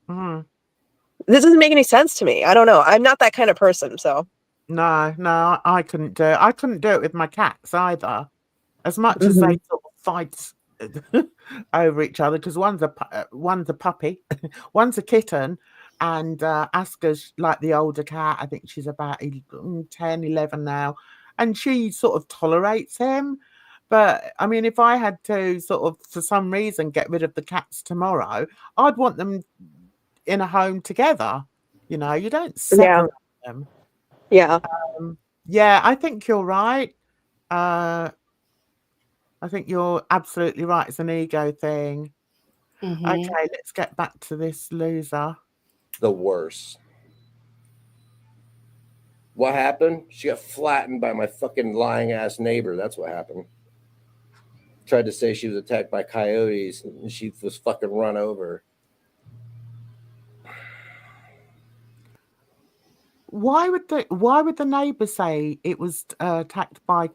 C: This doesn't make any sense to me. I don't know. I'm not that kind of person, so.
B: No, I couldn't do it. I couldn't do it with my cats either. As much as they sort of fight over each other, because one's a puppy, one's a kitten, and Aska's like the older cat. I think she's about 10, 11 now. And she sort of tolerates him. But I mean, if I had to sort of, for some reason, get rid of the cats tomorrow, I'd want them in a home together. You don't separate them.
C: Yeah.
B: Yeah, I think you're right. I think you're absolutely right. It's an ego thing. Okay, let's get back to this loser.
E: The worst. What happened? She got flattened by my fucking lying ass neighbor. That's what happened. Tried to say she was attacked by coyotes and she was fucking run over.
B: Why would the neighbor say it was attacked by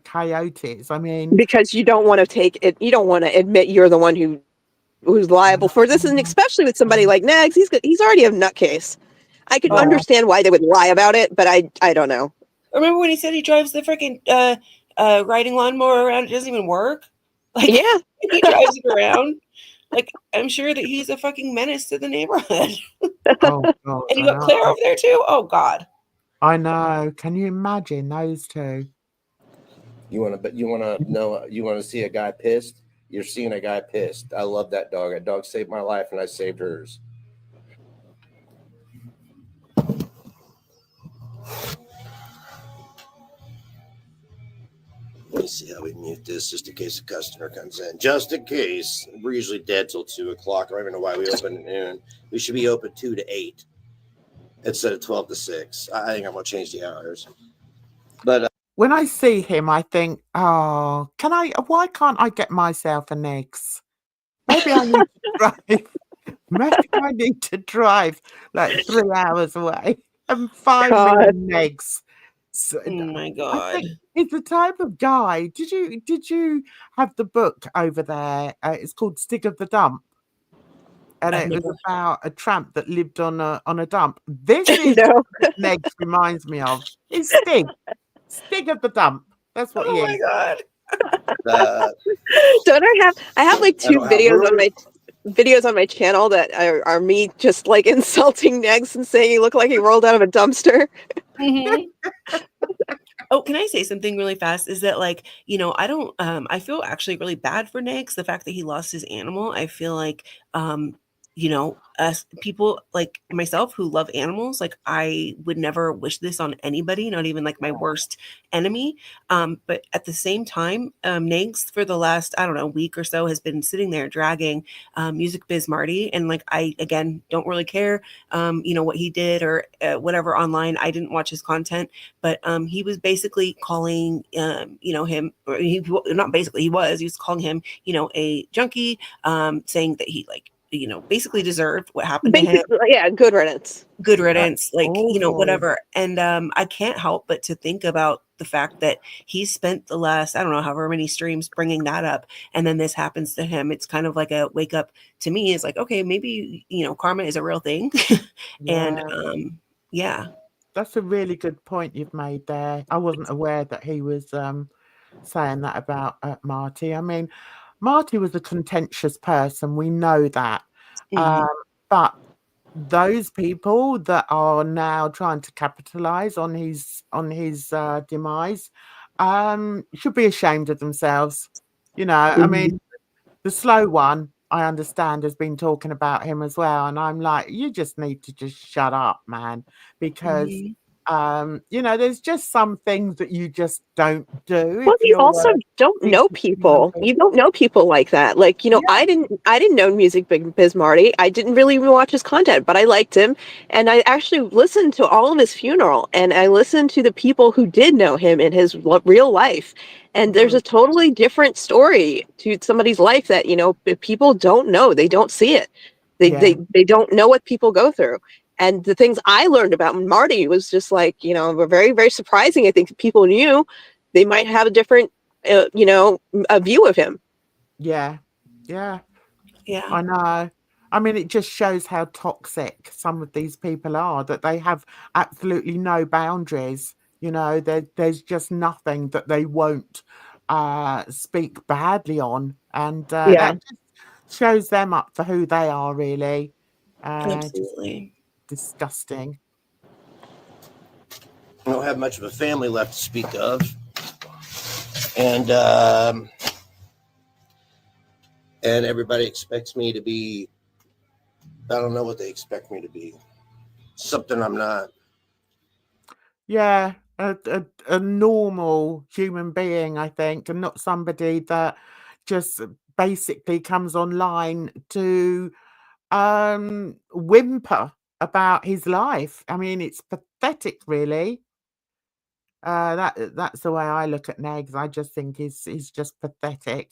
B: coyotes? I mean,
C: because you don't want to take it. You don't want to admit you're the one who who's liable for this, and especially with somebody like Negs, he's already a nutcase. I can
B: Yeah.
C: understand why they would lie about it, but I don't know.
F: Remember when he said he drives the freaking riding lawnmower around? It doesn't even work. Like,
C: Yeah.
F: he drives it around. Like, I'm sure that he's a fucking menace to the neighborhood.
B: Oh God,
F: And you
B: I
F: got Claire
B: know.
F: over there too? Oh God.
B: I know. Can you imagine those two?
E: You want to see a guy pissed? You're seeing a guy pissed. I love that dog. That dog saved my life, and I saved hers. Let me see how we mute this, just in case a customer comes in. Just in case. We're usually dead till 2 o'clock. I don't even know why we open at noon. We should be open 2 to 8 instead of 12 to 6. I think I'm going to change the hours. But
B: When I see him, I think, oh, why can't I get myself an eggs? Maybe I need to drive. Maybe I need to drive like 3 hours away and find me
C: God.
B: an eggs. So,
F: Oh my
B: I
F: God.
B: think he's the type of guy. Did you have the book over there? It's called Stig of the Dump. And
F: I've
B: it was
F: never-
B: about a tramp that lived on a dump. This is
C: No.
B: what Negs reminds me of. It's Stig. Stig of the Dump. That's what he
F: Oh my
B: is.
F: God.
C: Don't I have like
E: I
C: 2
E: don't have
C: videos on my channel that are me just like insulting Negs and saying he looked like he rolled out of a dumpster.
F: Mhm. Oh, can I say something really fast? Is that, like, I don't I feel actually really bad for Nix, the fact that he lost his animal. I feel like us people like myself who love animals, like, I would never wish this on anybody, not even like my worst enemy. But at the same time, Nix for the last, I don't know, week or so has been sitting there dragging Music Biz Marty, and like, I again don't really care what he did or whatever online. I didn't watch his content, but he was basically calling him, or he not basically, he was calling him a junkie, saying that he, like, basically deserved what happened to him.
C: Basically, yeah, good riddance.
F: Good riddance, like,
B: awful.
F: whatever. And I can't help but to think about the fact that he spent the last, I don't know, however many streams bringing that up, and then this happens to him. It's kind of like a wake up to me. It's like, okay, maybe karma is a real thing. And yeah.
B: That's a really good point you've made there. I wasn't aware that he was saying that about Marty. I mean, Marty was a contentious person. We know that.
F: Mhm.
B: But those people that are now trying to capitalize on his demise should be ashamed of themselves. I mean, the slow one, I understand, has been talking about him as well, and I'm like, you just need to just shut up, man, because
F: Mhm.
B: there's just some things that you just don't do
C: Well,
B: if
C: you
B: you're
C: also don't know
B: decent human
C: people.
B: being.
C: You don't know people like that. Like,
B: Yeah.
C: I didn't know Music Biz Marty. I didn't really even watch his content, but I liked him, and I actually listened to all of his funeral, and I listened to the people who did know him in his real life. And there's a totally different story to somebody's life that people don't know. They don't see it.
B: Yeah.
C: They don't know what people go through. And the things I learned about Marty was just like, were very, very surprising. I think people knew they might have a different, a view of him.
B: Yeah. I know. I mean, it just shows how toxic some of these people are, that they have absolutely no boundaries. There's just nothing that they won't speak badly on. And
C: Yeah.
B: that just shows them up for who they are, really. Just
F: Absolutely.
B: disgusting.
E: I don't have much of a family left to speak of. And everybody expects me to be, I don't know what they expect me to be. Something I'm not.
B: Yeah, a normal human being, I think, and not somebody that just basically comes online to whimper about his life. I mean, it's pathetic, really. That's the way I look at Negs. I just think he's just pathetic.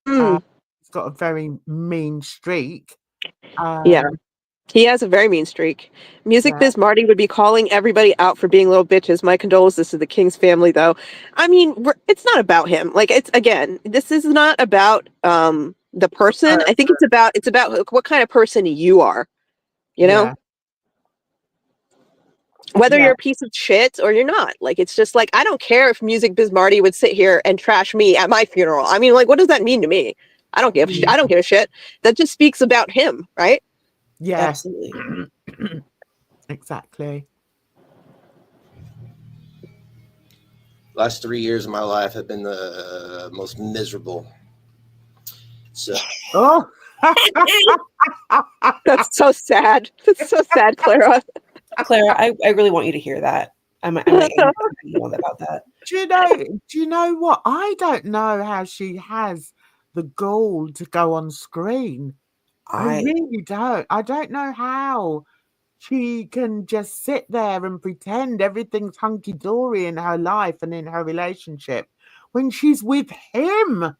C: Mm,
B: He's got a very mean streak.
C: yeah.
B: Um,
C: He has a very mean streak. Music
B: yeah,
C: Biz Marty would be calling everybody out for being little bitches. My condolences to the King's family, though. I mean, it's not about him. Like, it's, again, this is not about the person. I think it's about what kind of person you are, you know,
B: Yeah.
C: whether
B: Yeah.
C: you're a piece of shit or you're not. Like, it's just like, I don't care if Music Biz Marty would sit here and trash me at my funeral. I mean, like, what does that mean to me? I don't give a shit. That just speaks about him, right?
B: Yeah.
F: Absolutely.
B: Exactly.
E: Last 3 years of my life have been the most miserable. So
B: Oh.
C: That's so sad. That's so sad, Clara.
F: Clara, I really want you to hear that. I might know about that.
B: Do you know what? I don't know how she has the gall to go on screen. I really don't. I don't know how she can just sit there and pretend everything's hunky dory in her life and in her relationship when she's with him.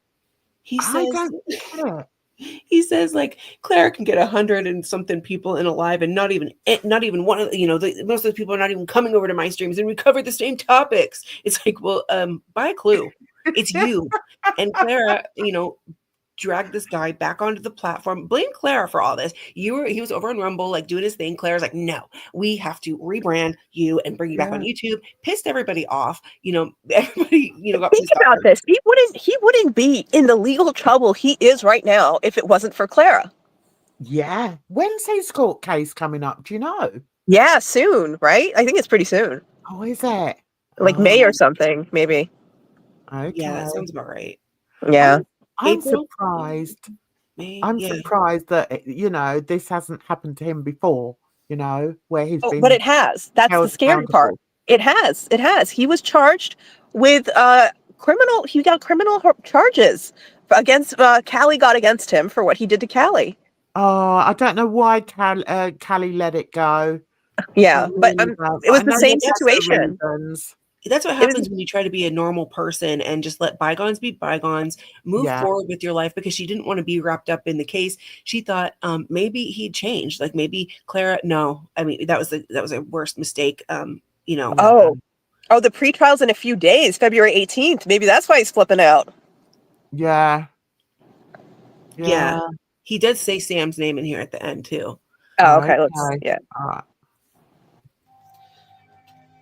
F: He
B: I
F: says
B: don't get it.
F: he says like Clara can get 100 and something people in a live, and not even one of most of the people are not even coming over to my streams, and we cover the same topics. It's like, well, buy a clue. It's you. And Clara, drag this guy back onto the platform. Blame Clara for all this. He was over on Rumble, like doing his thing. Clara's like, no, we have to rebrand you and bring you back on YouTube. Pissed everybody off. Everybody, got
C: Think about this. He wouldn't be in the legal trouble he is right now if it wasn't for Clara.
B: Yeah. When's his court case coming up? Do you know?
C: Yeah, soon, right? I think it's pretty soon.
B: Oh, is it?
C: Like May or something, maybe.
B: Okay.
F: Yeah, that sounds about right.
C: Yeah.
B: I'm
F: April?
B: surprised.
F: May?
B: I'm
F: Yeah.
B: surprised that this hasn't happened to him before. Where he's been.
C: But it has. That's the
B: held
C: scary part.
B: accountable.
C: It has. It has. He was charged with criminal. He got criminal charges against Callie. Got against him for what he did to Callie.
B: Oh, I don't know why Callie let it go.
C: Yeah, but
B: Really
C: it was
B: I
C: the
B: know
C: same
B: he has her
C: situation.
B: reasons.
F: That's what happens when you try to be a normal person and just let bygones be bygones, move forward with your life, because she didn't want to be wrapped up in the case. She thought maybe he'd changed. Like maybe Clara, no. I mean, that was a worst mistake.
C: Oh, the pretrial's in a few days, February 18th. Maybe that's why he's flipping out.
B: Yeah.
F: Yeah. He did say Sam's name in here at the end too.
C: Oh, okay. All right.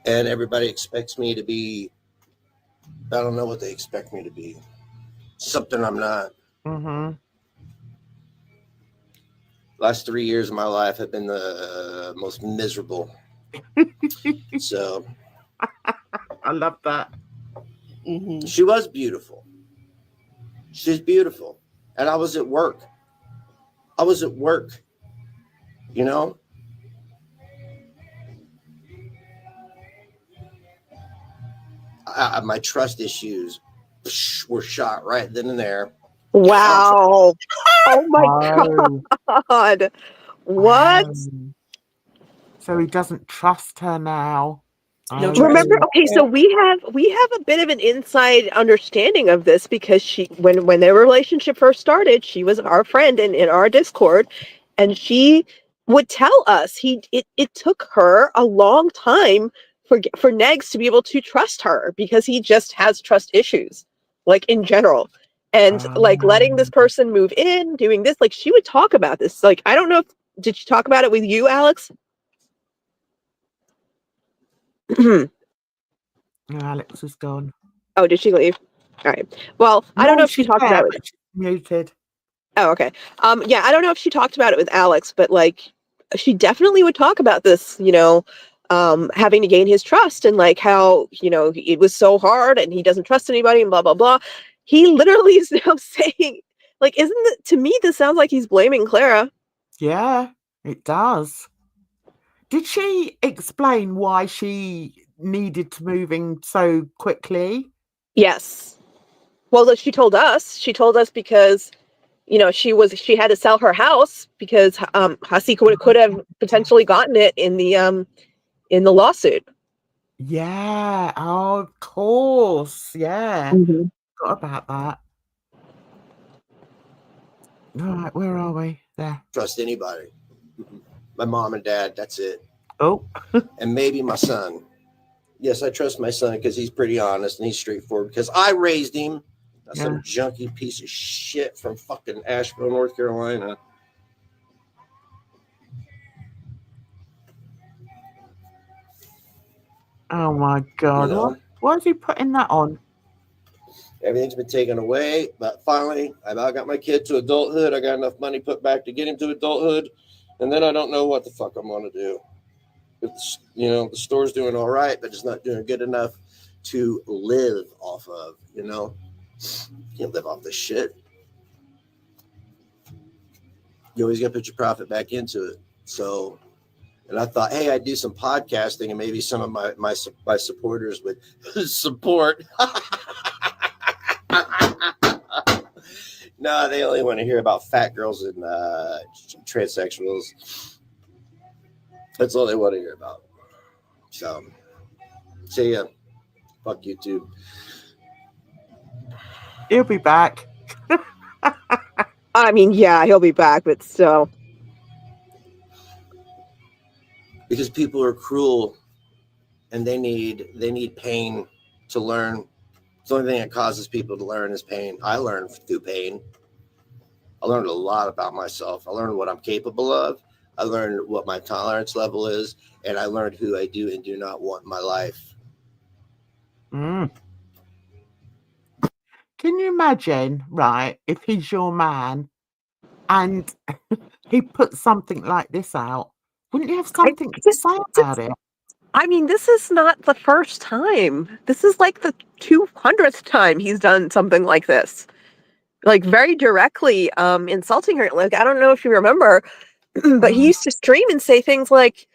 E: And everybody expects me to be, I don't know what they expect me to be. Something I'm not.
B: Mm-hmm.
E: Last 3 years of my life have been the most miserable. So.
B: I love that.
F: Mm-hmm.
E: She was beautiful. She's beautiful. And I was at work. My trust issues were shot right then and there.
C: Wow. Oh my God. What?
B: So he doesn't trust her now.
F: No,
C: remember, okay, so we have a bit of an inside understanding of this, because when their relationship first started, she was our friend in our Discord, and she would tell us it took her a long time for Negs to be able to trust her, because he just has trust issues, like in general. And like letting this person move in, doing this, like she would talk about this. Like, I don't know did she talk about it with you, Alex?
B: Alex is gone.
C: Oh, did she leave? All right. Well, I don't know if she talked about it.
B: She's muted.
C: Oh, okay. Yeah, I don't know if she talked about it with Alex, but like, she definitely would talk about this, having to gain his trust, and like how, it was so hard and he doesn't trust anybody and blah, blah, blah. He literally is now saying, like, to me, this sounds like he's blaming Clara.
B: Yeah, it does. Did she explain why she needed to move in so quickly?
C: Yes. Well, she told us because, she had to sell her house because Hasika could have potentially gotten it in the lawsuit.
B: Yeah. Oh, of course. Yeah. Forgot about that. All right, where are we? There.
E: Trust anybody. My mom and dad, that's it.
B: Oh.
E: And maybe my son. Yes, I trust my son because he's pretty honest and he's straightforward, because I raised him That's some junky piece of shit from fucking Asheville, North Carolina.
B: Oh my God.
E: You know?
B: Why is he putting that on?
E: Everything's been taken away, but finally, I about got my kid to adulthood. I got enough money put back to get him to adulthood, and then I don't know what the fuck I'm gonna do. If the store's doing all right, but it's not doing good enough to live off of. You can't live off this shit. You always got to put your profit back into it. So, and I thought, hey, I'd do some podcasting, and maybe some of my supporters would support. No, they only want to hear about fat girls and transsexuals. That's all they want to hear about. So, see ya. Fuck YouTube.
B: He'll be back.
C: I mean, yeah, he'll be back, but still.
E: Because people are cruel, and they need pain to learn. It's the only thing that causes people to learn is pain. I learned through pain. I learned a lot about myself. I learned what I'm capable of. I learned what my tolerance level is, and I learned who I do and do not want in my life.
B: Mm. Can you imagine, right, if he's your man and he puts something like this out? Wouldn't you have something to say about it?
C: I mean, this is not the first time. This is like the 200th time he's done something like this. Like very directly insulting her. Like, I don't know if you remember, but he used to stream and say things like,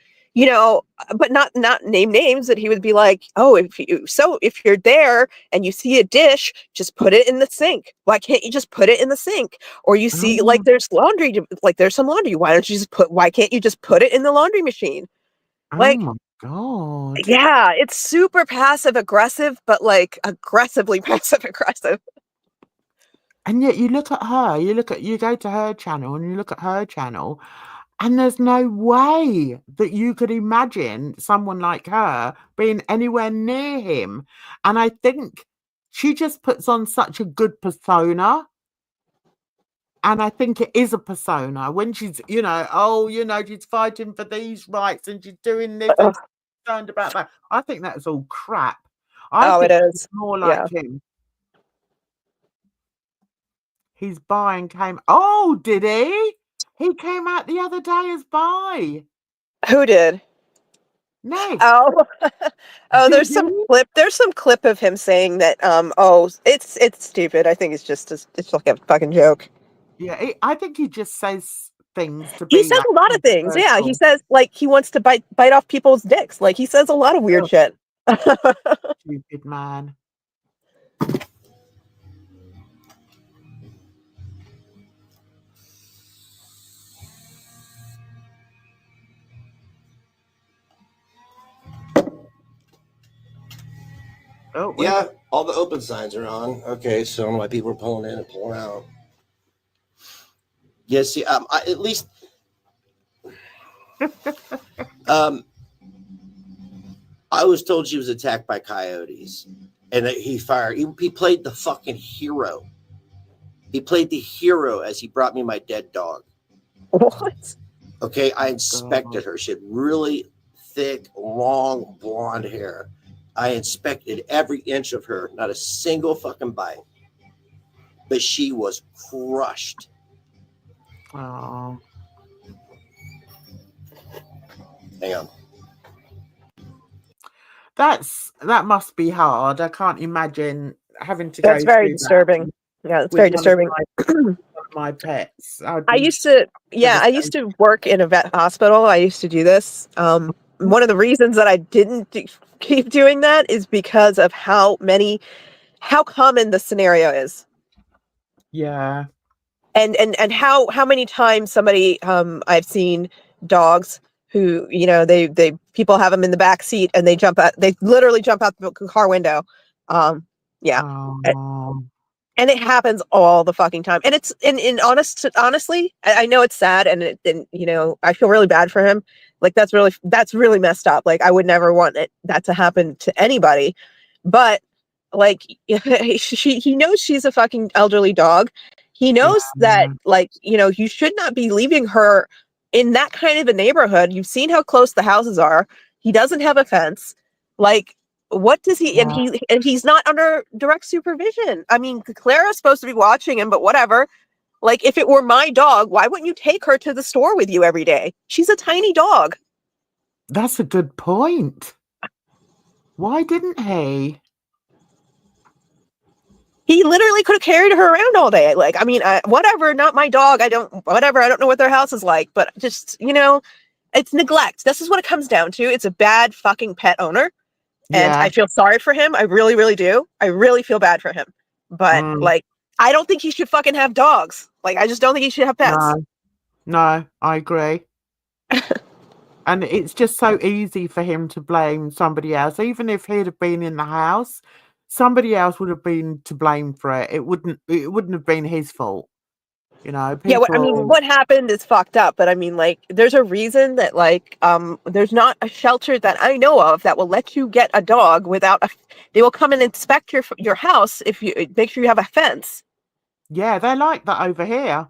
C: but not name names, that he would be like, oh, if you're there and you see a dish, just put it in the sink. Why can't you just put it in the sink? Or you see like there's laundry, like there's some laundry. Why can't you just put it in the laundry machine? Like,
B: oh my God.
C: yeah, it's super passive aggressive, but like aggressively passive aggressive.
B: And yet you look at her, you go to her channel and you look at her channel, and there's no way that you could imagine someone like her being anywhere near him. And I think she just puts on such a good persona. And I think it is a persona when she's, she's fighting for these rights and she's doing this and she's concerned about that. I think that's all crap. I think
C: it is
B: it's more like him. His bi came. Oh, did he? He came out the other day as bi.
C: Who did?
B: Nick.
C: Oh, there's some clip of him saying that. It's stupid. I think it's like a fucking joke.
B: Yeah, I think he just says things to.
C: He says a lot of things. Yeah, he says like he wants to bite off people's dicks. Like he says a lot of weird shit.
B: Stupid man. Oh,
E: yeah, all the open signs are on. Okay, so I don't know why people are pulling in and pulling out. Yeah, see, at least I was told she was attacked by coyotes, and that he fired. He played the fucking hero. He played the hero as he brought me my dead dog.
C: What?
E: Okay, I inspected her. She had really thick, long, blonde hair. I inspected every inch of her, not a single fucking bite. But she was crushed.
B: Oh.
E: Hang on.
B: That must be hard. I can't imagine having to go.
C: That's very disturbing. Yeah, it's very disturbing.
B: One of my pets.
C: I used to work in a vet hospital. I used to do this. One of the reasons that I didn't keep doing that is because of how common the scenario is.
B: Yeah.
C: And how many times somebody I've seen dogs who, they people have them in the back seat and they literally jump out the car window. Yeah.
B: Oh.
C: And it happens all the fucking time. And it's honestly, I know it's sad and I feel really bad for him. Like that's really messed up. Like I would never want that to happen to anybody. But like he knows she's a fucking elderly dog. He knows that, like, you know, you should not be leaving her in that kind of a neighborhood. You've seen how close the houses are. He doesn't have a fence. Like, what does he?
B: Yeah.
C: And he's not under direct supervision. I mean, Clara's supposed to be watching him, but whatever. Like, if it were my dog, why wouldn't you take her to the store with you every day? She's a tiny dog.
B: That's a good point. Why didn't he?
C: He literally could have carried her around all day. Like, I mean, whatever, not my dog. I don't know what their house is like, but just, you know, it's neglect. This is what it comes down to. It's a bad fucking pet owner. And
B: Yeah.
C: I feel sorry for him. I really, really do. I really feel bad for him. But like, I don't think he should fucking have dogs. Like, I just don't think he should have pets.
B: No, I agree. And it's just so easy for him to blame somebody else. Even if he'd have been in the house, somebody else would have been to blame for it. It wouldn't have been his fault. You know,
C: Yeah, I mean,
B: people.
C: what happened is fucked up, but I mean, like, there's a reason that, like, there's not a shelter that I know of that will let you get a dog without they will come and inspect your house if you make sure you have a fence.
B: Yeah, they're like that over here.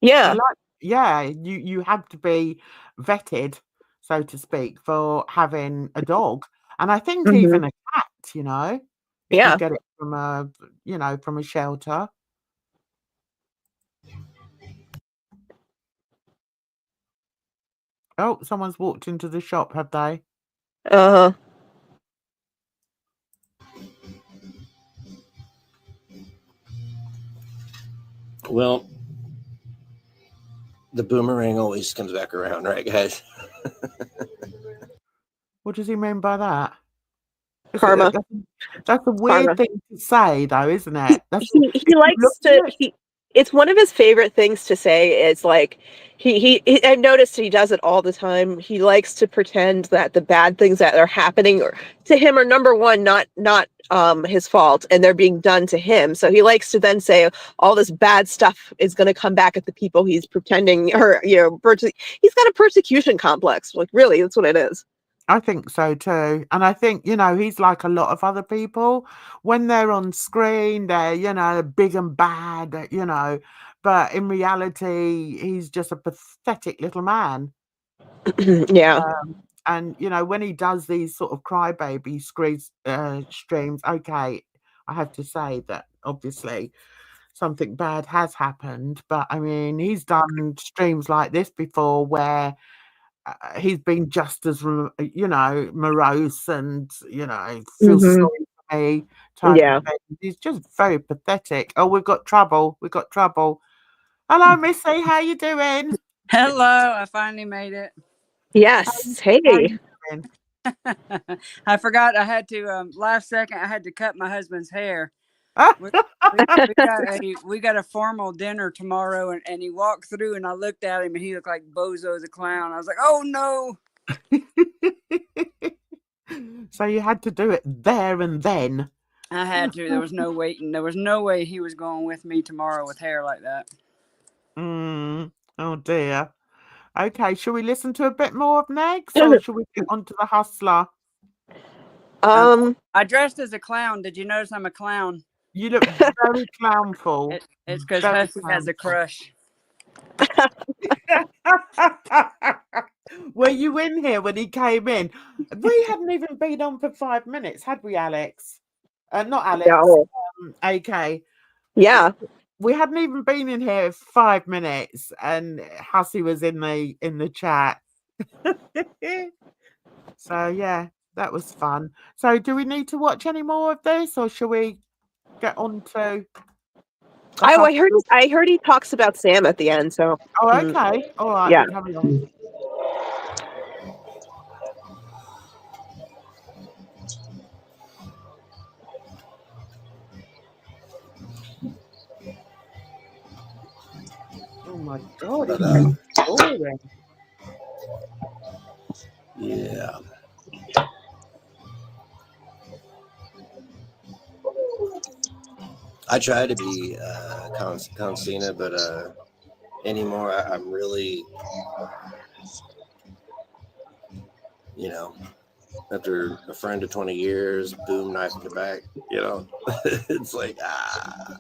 C: Yeah.
B: You have to be vetted, so to speak, for having a dog. And I think even a cat, you know, if you
C: Yeah.
B: get it from a shelter. Oh, someone's walked into the shop, have they?
C: Uh-huh.
E: Well, the boomerang always comes back around, right, guys?
B: What does he mean by that?
C: Karma.
B: That's a weird
C: Karma.
B: thing to say, though, isn't it?
C: He likes to it's one of his favorite things to say is like he I've noticed he does it all the time. He likes to pretend that the bad things that are happening to him are number one not his fault, and they're being done to him. So he likes to then say all this bad stuff is going to come back at the people he's pretending, or you know, he's got a persecution complex. Like, really, that's what it is.
B: I think so too. And I think, you know, he's like a lot of other people. When they're on screen, they're, you know, big and bad, you know. But in reality, he's just a pathetic little man.
C: Yeah.
B: And, you know, when he does these sort of crybaby streams, okay, I have to say that obviously something bad has happened. But I mean, he's done streams like this before where he's been just as you know, morose and, you know, feel sorry for me type
C: Yeah.
B: of thing. He's just very pathetic. Oh, we've got trouble. Hello, Missy, how you doing?
G: Hello, I finally made it.
C: Yes.
B: How
C: Hey.
B: you doing?
G: I forgot I had to last second I had to cut my husband's hair. We got a formal dinner tomorrow, and he walked through and I looked at him and he looked like Bozo the Clown. I was like, oh no.
B: So you had to do it there and then.
G: I had to. There was no waiting. There was no way he was going with me tomorrow with hair like that.
B: Oh dear. Okay, shall we listen to a bit more of Negs, or shall we get onto the Hustler?
G: I dressed as a clown. Did you notice I'm a clown?
B: You look very clownful.
G: It's because
B: Very
G: Hussy has a
B: clownful.
G: crush.
B: Were you in here when he came in? We hadn't even been on for 5 minutes, had we, Alex? Not Alex.
C: No.
B: AK.
C: Yeah.
B: We hadn't even been in here 5 minutes, and Hussy was in the chat. So yeah, that was fun. So do we need to watch any more of this, or shall we get on to?
C: I heard he talks about Sam at the end. So.
B: Oh, okay. All right.
C: Yeah.
B: Carry on. Oh my God! It's boring.
E: Yeah. I try to be Consina, but anymore I'm really, you know, after a friend of 20 years, boom, knife in the back, you know. It's like,
B: I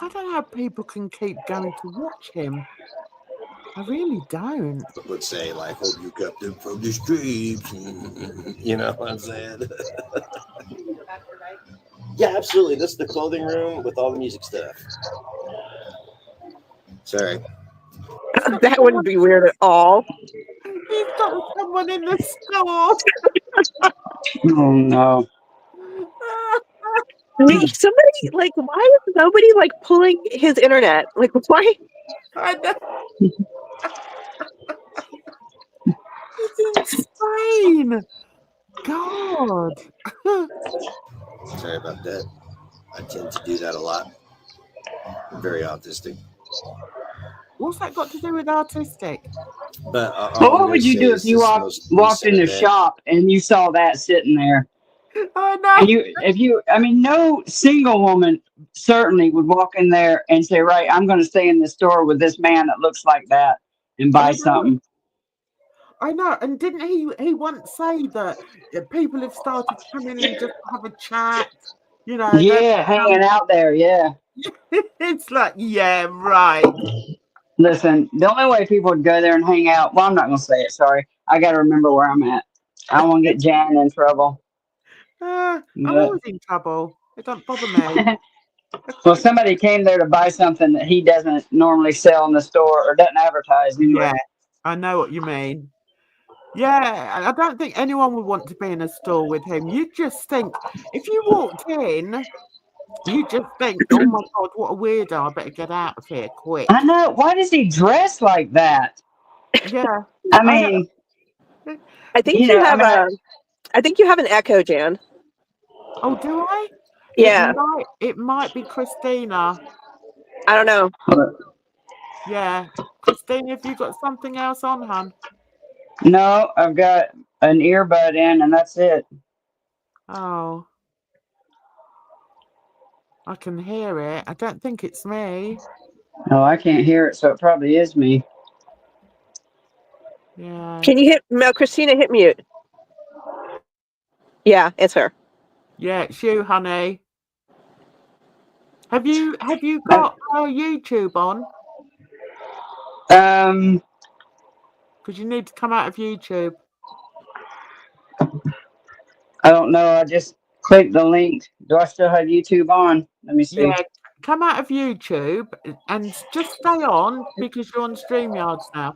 B: don't know how people can keep going to watch him. I really don't.
E: would say, like, hope you kept them from the streets. You know what I'm saying? Yeah, absolutely. This is the clothing room with all the music stuff. Sorry.
C: That wouldn't be weird at all.
B: He's got someone in the store.
H: Oh no.
C: Somebody, like, why is nobody, like, pulling his internet? Like, why?
B: I know. It's insane. God.
E: Sorry about that. I tend to do that a lot. I'm very autistic.
B: What's that got to do with artistic?
E: But
H: Well, what would you do if you walked in the shop and you saw that sitting there?
B: I know.
H: And no single woman certainly would walk in there and say, right, I'm going to stay in the store with this man that looks like that and buy something.
B: I know. And didn't he once say that people have started to come in and just have a chat, you know?
H: Yeah, hanging out there, yeah.
B: It's like, yeah, right.
H: Listen, the only way people would go there and hang out, well, I'm not going to say it, sorry. I got to remember where I'm at. I don't want to get Jan in trouble.
B: I'm always in trouble. It don't bother me.
H: Well, somebody came there to buy something that he doesn't normally sell in the store or doesn't advertise anyway.
B: Yeah, I know what you mean. Yeah, I don't think anyone would want to be in a store with him. You just think, if you walked in, you just think, oh my God, what a weirdo. I better get out of here quick.
H: I know. Why does he dress like that?
B: Yeah.
H: I mean,
C: I think you have I think you have an echo, Jan.
B: Oh, do I?
C: Yeah.
B: It might be Christina.
C: I don't know.
B: Yeah. Christina, have you got something else on, hon?
H: No, I've got an earbud in and that's it.
B: Oh. I can hear it. I don't think it's me.
H: No, I can't hear it, so it probably is me.
B: Yeah.
C: Can you Christina, hit mute? Yeah, it's her.
B: Yeah, it's you, honey. Have you got YouTube on? Because you need to come out of YouTube.
H: I don't know. I just clicked the link. Do I still have YouTube on? Let me see.
B: Yeah, come out of YouTube and just stay on because you're on StreamYards now.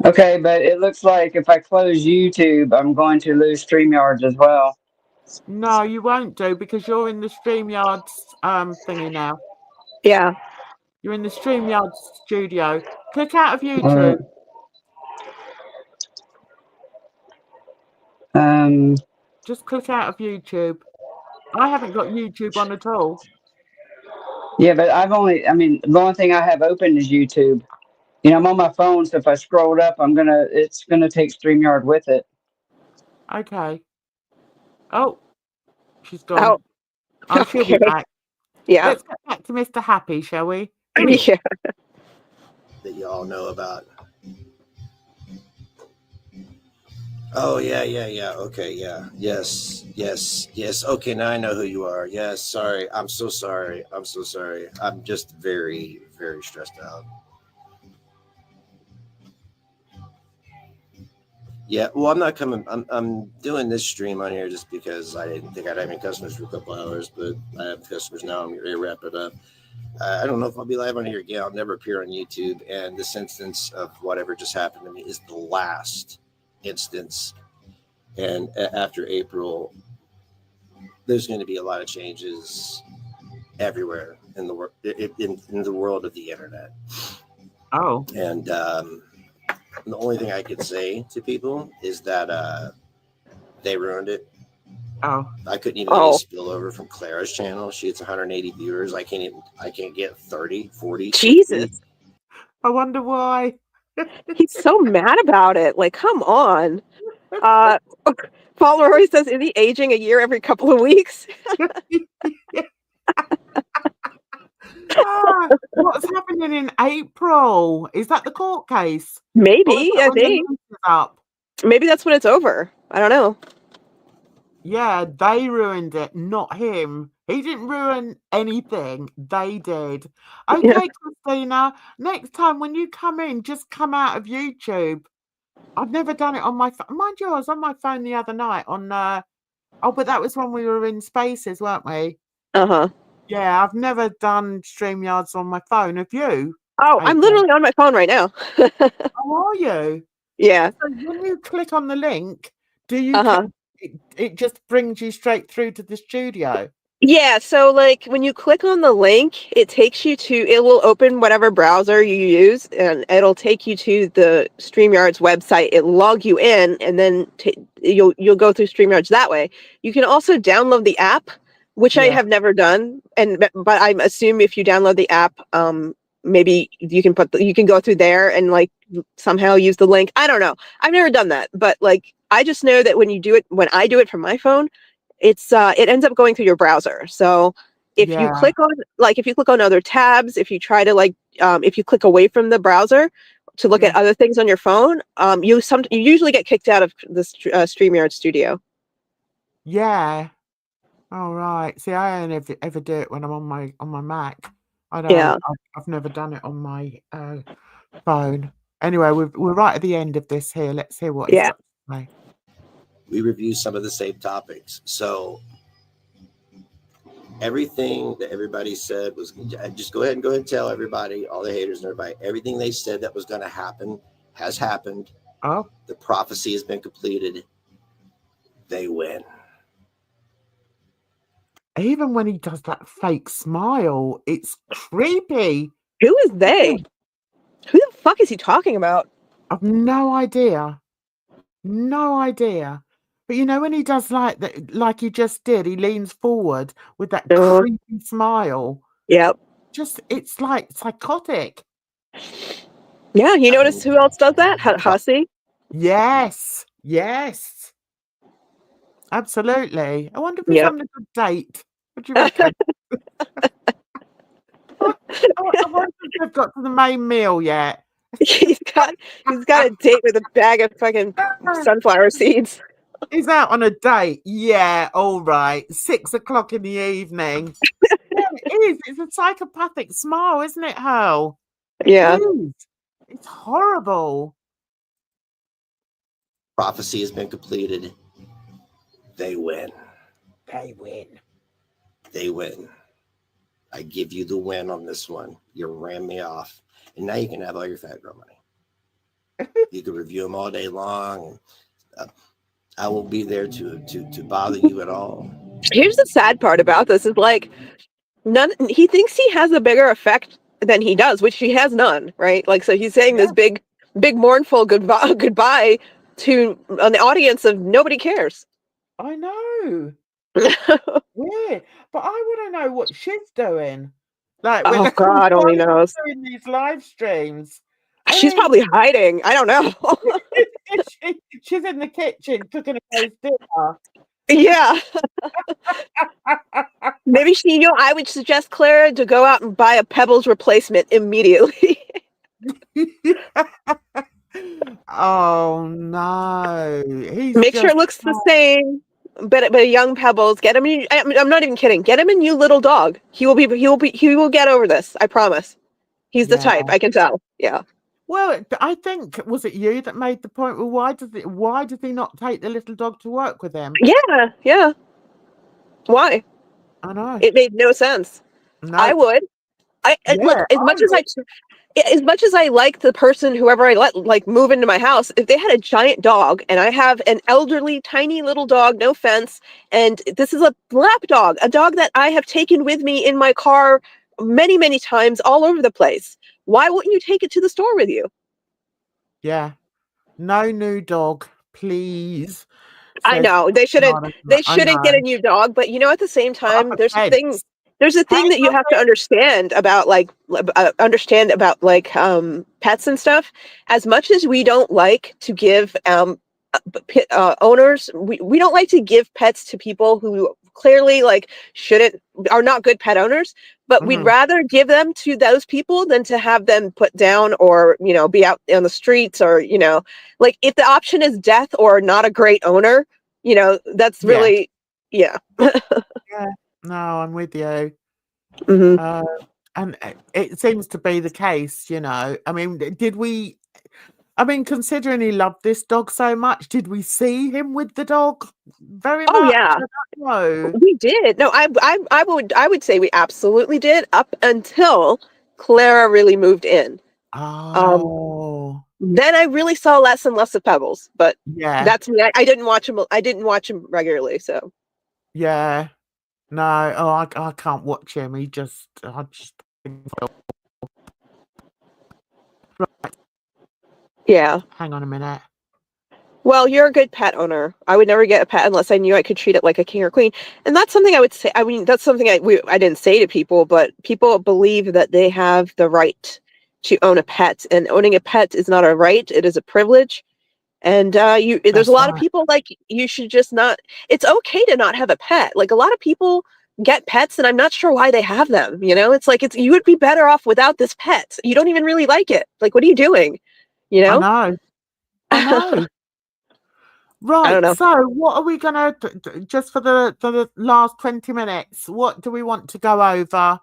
H: Okay, but it looks like if I close YouTube, I'm going to lose StreamYards as well.
B: No, you won't do because you're in the StreamYards thingy now.
C: Yeah.
B: You're in the StreamYards studio. Click out of YouTube. Just click out of YouTube. I haven't got YouTube on at all.
H: Yeah, but the only thing I have open is YouTube. You know, I'm on my phone, so if I scroll up, it's gonna take StreamYard with it.
B: Okay. Oh, she's gone. Oh, she'll be back.
C: Yeah.
B: Let's get back to Mr. Happy, shall we?
C: Yeah.
E: That you all know about. Oh, yeah. Okay, yeah. Yes. Okay, now I know who you are. Yes, sorry. I'm so sorry. I'm just very, very stressed out. Yeah, well, I'm not coming. I'm doing this stream on here just because I didn't think I'd have any customers for a couple hours, but I have customers now. I'm ready to wrap it up. I don't know if I'll be live on here again. I'll never appear on YouTube, and this instance of whatever just happened to me is the last instance. And after April, there's going to be a lot of changes everywhere in the world, in the world of the internet.
B: Oh,
E: and the only thing I could say to people is that they ruined it.
B: Oh,
E: I couldn't even get a spillover from Clara's channel. She gets 180 viewers. I can't get 30, 40.
C: Jesus.
E: 50.
B: I wonder why.
C: He's so mad about it. Like, come on. Paul Roy says, is he aging a year every couple of weeks?
B: What's happening in April? Is that the court case? Or is
C: Maybe,
B: that
C: I
B: when the
C: think.
B: lease is up?
C: Maybe that's when it's over. I don't know.
B: Yeah, they ruined it, not him. He didn't ruin anything. They did.
C: Yeah.
B: Okay, Christina, next time when you come in, just come out of YouTube. I've never done it on my phone. Mind you, I was on my phone the other night on but that was when we were in Spaces, weren't we?
C: Uh-huh.
B: Yeah, I've never done StreamYards on my phone. Have you?
C: Oh, I'm
B: Okay.
C: literally on my phone right now.
B: How are you?
C: Yeah.
B: So when you click on the link, do you
C: Uh-huh.
B: it just brings you straight through to the studio?
C: Yeah, so like when you click on the link, it will open whatever browser you use and it'll take you to the StreamYard's website. It'll log you in and then you'll go through StreamYards that way. You can also download the app, which I
B: Yeah,
C: have never done, but I assume if you download the app, maybe you can go through there and like somehow use the link. I don't know. I've never done that, but like I just know that when I do it from my phone, it ends up going through your browser. So if you
B: yeah,
C: click on other tabs, if you try to if you click away from the browser to look
B: yeah,
C: at other things on your phone, you usually get kicked out of the StreamYard studio.
B: yeah. All right. See, I only ever do it when I'm on my Mac. I don't.
C: Yeah.
B: I've never done it on my phone. Anyway, we're right at the end of this here. Let's hear what he's
C: Yeah.
B: got to say.
E: We review some of the same topics. So everything that everybody said was just go ahead and tell everybody, all the haters and everybody, everything they said that was going to happen has happened.
B: Oh,
E: The prophecy has been completed. They win.
B: even when he does that fake smile, it's creepy.
C: Who is they? Who the fuck is he talking about?
B: I've no idea. No idea. But you know, when he does like that, like he just did, he leans forward with that creepy smile.
C: Yep.
B: It's like psychotic.
C: Yeah, you
E: I
C: notice
E: mean,
C: who else does that? Hussey.
B: Yes, yes, absolutely. I wonder if he's
C: Yep.
B: on a good date. What do you reckon? I wonder if they've got to the main meal yet.
C: he's got a date with a bag of fucking sunflower seeds.
B: He's out on a date. Yeah, all right. 6 o'clock in the evening. Yeah, it is. It's a psychopathic smile, isn't it, Hal? It
C: Yeah.
B: is. It's horrible.
E: prophecy has been completed. They win.
B: They win.
E: They win. I give you the win on this one. You ran me off. And now you can have all your fat girl money. You can review them all day long. I won't be there to bother you at all.
C: Here's the sad part about this is like he thinks he has a bigger effect than he does, which he has none, right? Like so he's saying this big mournful goodbye to an audience of nobody cares.
B: I know. Weird. But I want to know what she's doing. Like
C: Oh
B: when
C: God only knows.
B: doing these live streams.
C: She's probably hiding. I don't know.
B: She's in the kitchen cooking a roast dinner.
C: Yeah. Maybe I would suggest Clara to go out and buy a Pebbles replacement immediately.
B: Oh no.
C: Make sure it looks the same. But a young Pebbles, get him. I'm not even kidding. Get him a new little dog. He will get over this. I promise. He's the type. I can tell. Yeah.
B: Well, I think was it you that made the point? Well, why does he not take the little dog to work with him?
C: Yeah. Yeah. Why?
B: I know.
C: It made no sense.
B: No.
C: I would. Look, as much as I like the person, whoever I let move into my house, if they had a giant dog and I have an elderly, tiny little dog, no fence, and this is a lap dog, a dog that I have taken with me in my car many, many times all over the place, why wouldn't you take it to the store with you?
B: Yeah. No new dog, please.
C: I know they shouldn't get a new dog, but at the same time, there's a thing that you have to understand about pets and stuff. As much as we don't like to give owners, we don't like to give pets to people who clearly like are not good pet owners, but we'd
B: Mhm.
C: rather give them to those people than to have them put down or, be out on the streets or, like if the option is death or not a great owner, that's
B: Yeah.
C: really, yeah.
B: Yeah. No, I'm with you.
C: hmm
B: And it seems to be the case, I mean, considering he loved this dog so much, did we see him with the dog very
C: Oh
B: much?
C: yeah,
B: I don't know.
C: we did. No, I would say we absolutely did up until Clara really moved in. Um,
B: Oh,
C: then I really saw less and less of Pebbles, but
B: yeah,
C: that's me. I didn't watch him. I didn't watch him regularly. So
B: yeah. No, oh, I can't watch him. I just think,
C: yeah.
B: hang on a minute.
C: Well, you're a good pet owner. I would never get a pet unless I knew I could treat it like a king or queen. And that's something I would say. I mean, that's something I didn't say to people, but people believe that they have the right to own a pet, and owning a pet is not a right; it is a privilege. And there's a
B: That's
C: lot of
B: right.
C: people like you should just not. It's okay to not have a pet. Like a lot of people get pets, and I'm not sure why they have them. It's like you would be better off without this pet. You don't even really like it. Like, what are you doing? You
B: I
C: know?
B: know. I know.
C: I don't
B: Right.
C: know.
B: So, what are we gonna just for the last 20 minutes? What do we want to go over?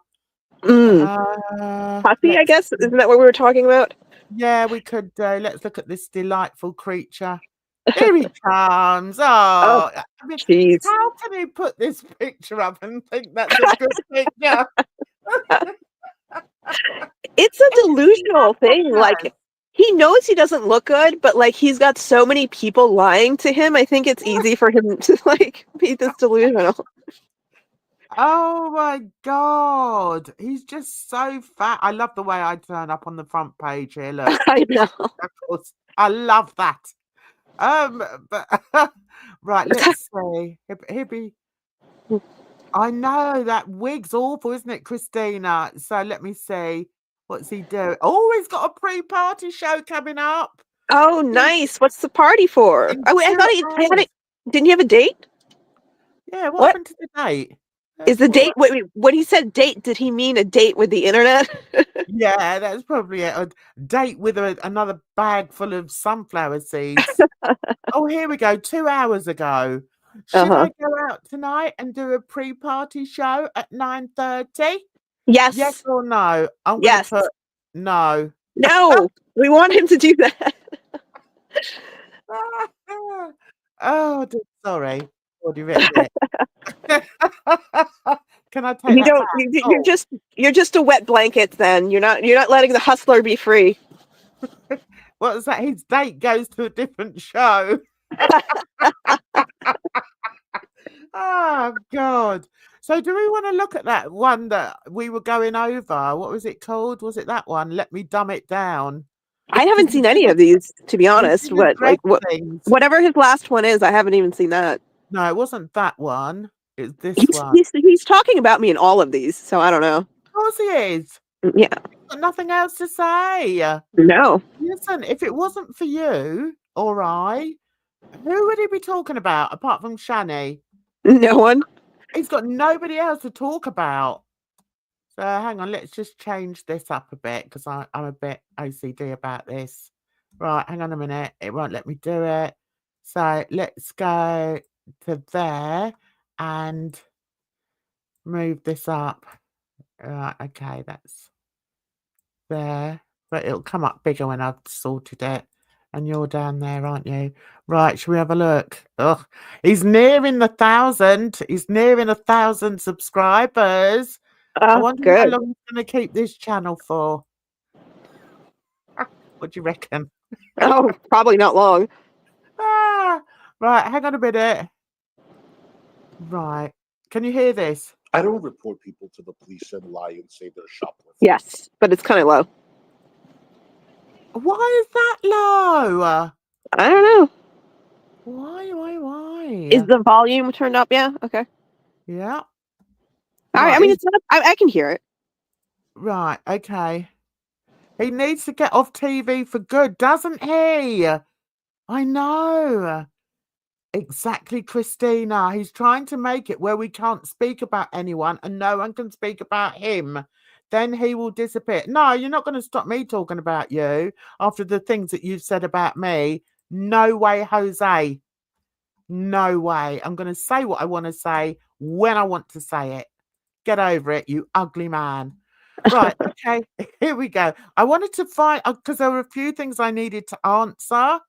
C: Puppy, I
B: Let's
C: guess. Isn't that what we were talking about?
B: Yeah, we could let's look at this delightful creature. Here he comes.
C: Oh,
B: Oh, I mean,
C: jeez.
B: how can he put this picture up and think that's a good picture?
C: It's a
B: It's
C: delusional thing.
B: marvelous.
C: Like, he knows he doesn't look good, but like he's got so many people lying to him. I think it's easy for him to like be this delusional.
B: Oh my God. He's just so fat. I love the way I turn up on the front page here. Look.
C: I know.
B: Of course. I love that. But right, let's see. He'll be I know that wig's awful, isn't it, Christina? So let me see. What's he doing? Oh, he's got a pre-party show coming up
C: Oh,
B: in,
C: nice. What's the party for?
B: in
C: Oh, wait, I
B: 2
C: thought I had
B: hours.
C: it. Didn't you have a date?
B: Yeah, what
C: What
B: happened to the date?
C: is the date?
B: What?
C: Wait, when he said date, did he mean a date with the internet?
B: Yeah, that's probably it. A date with another bag full of sunflower seeds. Oh, here we go. 2 hours ago. Should
C: Uh-huh.
B: I go out tonight and do a pre-party show at 9:30? Yes
C: Yes.
B: or no? I'm gonna
C: Yes.
B: put no.
C: No. We want him to do that.
B: Oh, sorry. Already written it. Can I take
C: You
B: that
C: don't.
B: back?
C: You're
B: Oh,
C: just a wet blanket. Then you're not letting the hustler be free.
B: what was that? His date goes to a different show. Oh God. So do we want to look at that one that we were going over? What was it called? Was it that one? Let me dumb it down.
C: I
B: Because
C: haven't seen any of these, to be
B: we
C: honest.
B: did address things.
C: Whatever his last one is, I haven't even seen that.
B: No, it wasn't that one. It's this one.
C: He's talking about me in all of these, so I don't know.
B: Of course he is.
C: Yeah.
B: Got nothing else to say.
C: No.
B: Listen, if it wasn't for you or I, who would he be talking about apart from Shani?
C: No one.
B: He's got nobody else to talk about. So hang on, let's just change this up a bit because I'm a bit OCD about this. Right, hang on a minute. It won't let me do it. So let's go to there and move this up. Right, okay, that's there. But it'll come up bigger when I've sorted it. And you're down there, aren't you? Right, shall we have a look? Ugh, he's nearing 1,000. He's nearing 1,000 subscribers. I wonder how
C: Good.
B: long he's going to keep this channel for. What do you reckon?
C: Oh, probably not long.
B: Right, hang on a minute. Right, can you hear this?
D: I don't report people to the police and lie and say they're shoplifting.
C: Yes, but it's kind of low.
B: Why is that low?
C: I don't know.
B: Why?
C: Is the volume turned up? Yeah. Okay.
B: Yeah.
C: All right. I mean, it's not. I can hear it.
B: Right, okay. He needs to get off TV for good, doesn't he? I know. Exactly, Christina. He's trying to make it where we can't speak about anyone and no one can speak about him. Then he will disappear. No, you're not going to stop me talking about you after the things that you've said about me. No way, Jose. No way. I'm going to say what I want to say when I want to say it. Get over it, you ugly man. Right, okay, here we go. I wanted to find, because there were a few things I needed to answer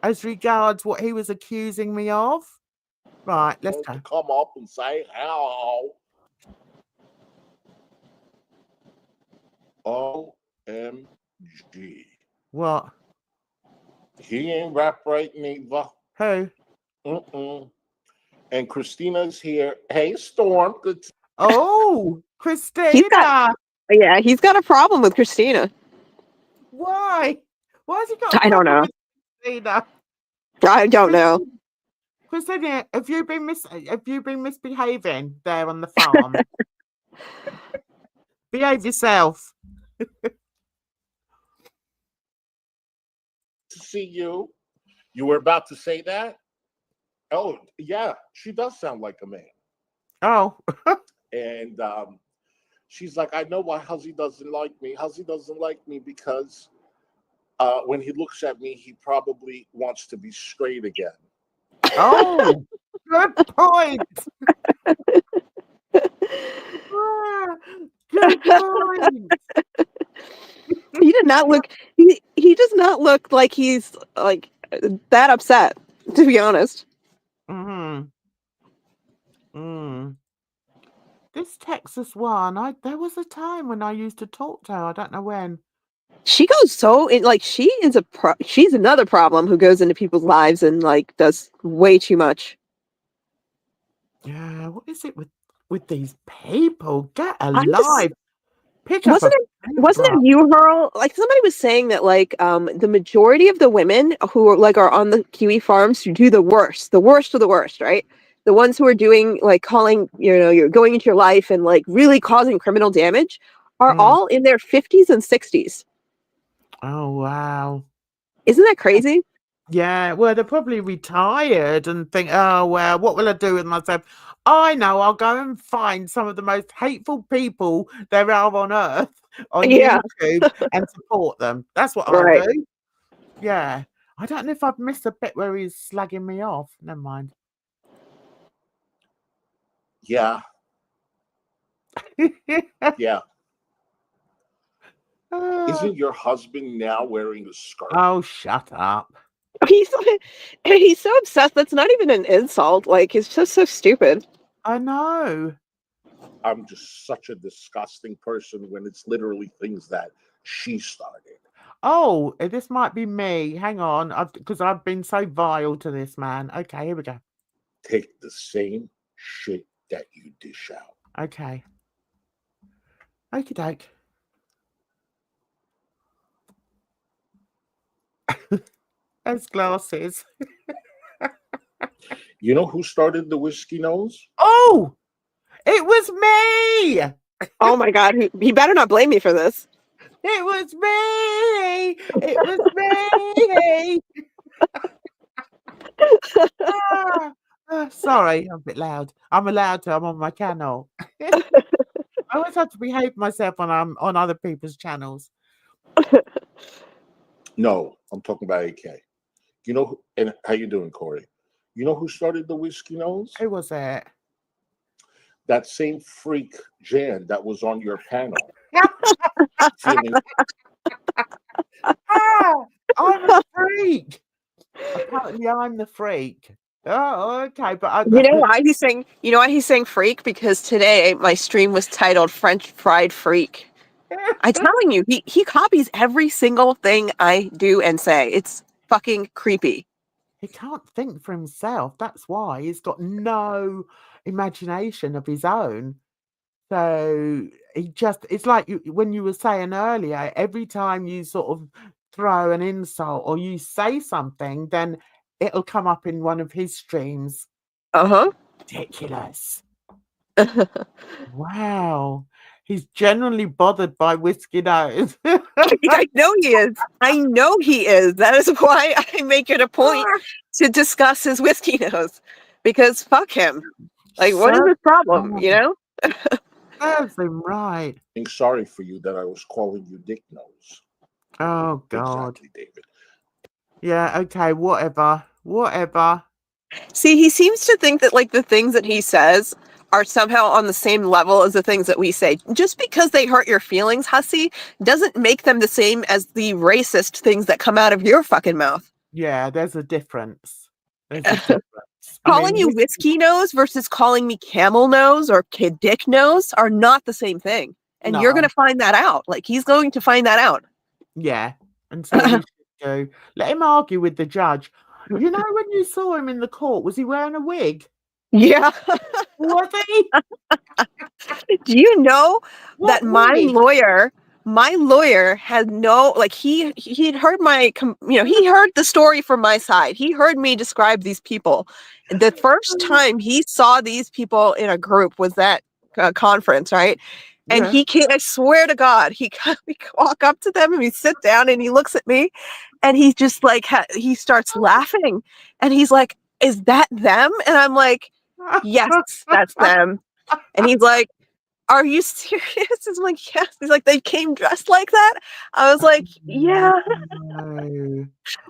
B: as regards what he was accusing me of. Right, let's go.
D: To come up and say hello. OMG.
B: What?
D: He ain't rap right neither.
B: Who?
D: And Christina's here. Hey, Storm. Good.
B: Oh, Christina.
C: He's got a problem with Christina.
B: Why? Why has he got a
C: I don't
B: problem
C: know.
B: with Christina?
C: I don't know.
B: Christina, have you been misbehaving there on the farm? Behave yourself.
D: To see you. You were about to say that? Oh, yeah. She does sound like a man.
B: Oh.
D: And she's like, I know why Huzzy doesn't like me. Huzzy doesn't like me because when he looks at me, he probably wants to be straight again.
B: Oh, good point. Good point.
C: He did not look. He does not look like he's like that upset. To be honest.
B: This Texas one, there was a time when I used to talk to her. I don't know when.
C: She goes she's another problem who goes into people's lives and like does way too much.
B: Yeah, what is it with these people? Get alive.
C: Wasn't it you, Hurl? Like somebody was saying that like the majority of the women who are on the kiwi farms who do the worst of the worst, right? The ones who are doing like calling, you're going into your life and like really causing criminal damage are all in their 50s and 60s.
B: Oh, wow.
C: Isn't that crazy?
B: Yeah, well, they're probably retired and think, oh, well, what will I do with myself? I know, I'll go and find some of the most hateful people there are on earth on YouTube and support them. That's what I'll do. Yeah. I don't know if I've missed a bit where he's slagging me off. Never mind.
D: Yeah. Yeah. Isn't your husband now wearing a skirt?
B: Oh, shut up.
C: He's so obsessed. That's not even an insult. Like, it's just so stupid.
B: I know.
D: I'm just such a disgusting person when it's literally things that she started.
B: Oh, this might be me. Hang on. Because I've been so vile to this man. Okay, here we go.
D: Take the same shit that you dish out.
B: Okay. Okie doke. Those glasses.
D: You know who started the whiskey nose?
B: Oh, it was me.
C: Oh my God. He better not blame me for this.
B: It was me. It was me. Sorry, I'm a bit loud. I'm allowed to. I'm on my channel. I always have to behave myself when I'm on other people's channels.
D: No, I'm talking about AK. You know, and how you doing, Corey? You know who started the whiskey nose?
B: Who was it?
D: That same freak Jan that was on your panel.
B: I'm a freak. Apparently, I'm the freak. Oh, okay, but
C: you know why he's saying freak? Because today my stream was titled French Fried Freak. I'm telling you, he copies every single thing I do and say. It's fucking creepy.
B: He can't think for himself. That's why he's got no imagination of his own. So it's like when you were saying earlier, every time you sort of throw an insult or you say something, then it'll come up in one of his streams.
C: Uh-huh.
B: Ridiculous. Wow. He's genuinely bothered by whiskey nose.
C: I know he is. I know he is. That is why I make it a point to discuss his whiskey nose. Because fuck him. Like, what is his problem? You know?
B: Serves him right.
D: Sorry for you that I was calling you Dick Nose.
B: Oh God.
D: Exactly, David.
B: Yeah, okay, whatever. Whatever.
C: See, he seems to think that like the things that he says are somehow on the same level as the things that we say. Just because they hurt your feelings, hussy, doesn't make them the same as the racist things that come out of your fucking mouth.
B: Yeah, there's a difference. There's a difference.
C: Calling you whiskey nose versus calling me camel nose or kid dick nose are not the same thing. And you're going to find that out. Like, he's going to find that out.
B: Yeah, and so we should do. Let him argue with the judge. You know, when you saw him in the court, was he wearing a wig?
C: Yeah.
B: Was he?
C: Do you know
B: What
C: that my
B: wig?
C: lawyer had no, like, he'd heard he heard the story from my side. He heard me describe these people. The first time he saw these people in a group was that conference, right? And
B: Yeah.
C: he can't, I swear to God, we walk up to them and we sit down and he looks at me and he's just like, he starts laughing and he's like, is that them? And I'm like, yes, that's them. And he's like, are you serious? I'm like, yes. He's like, they came dressed like that? I was like, yeah.
B: No.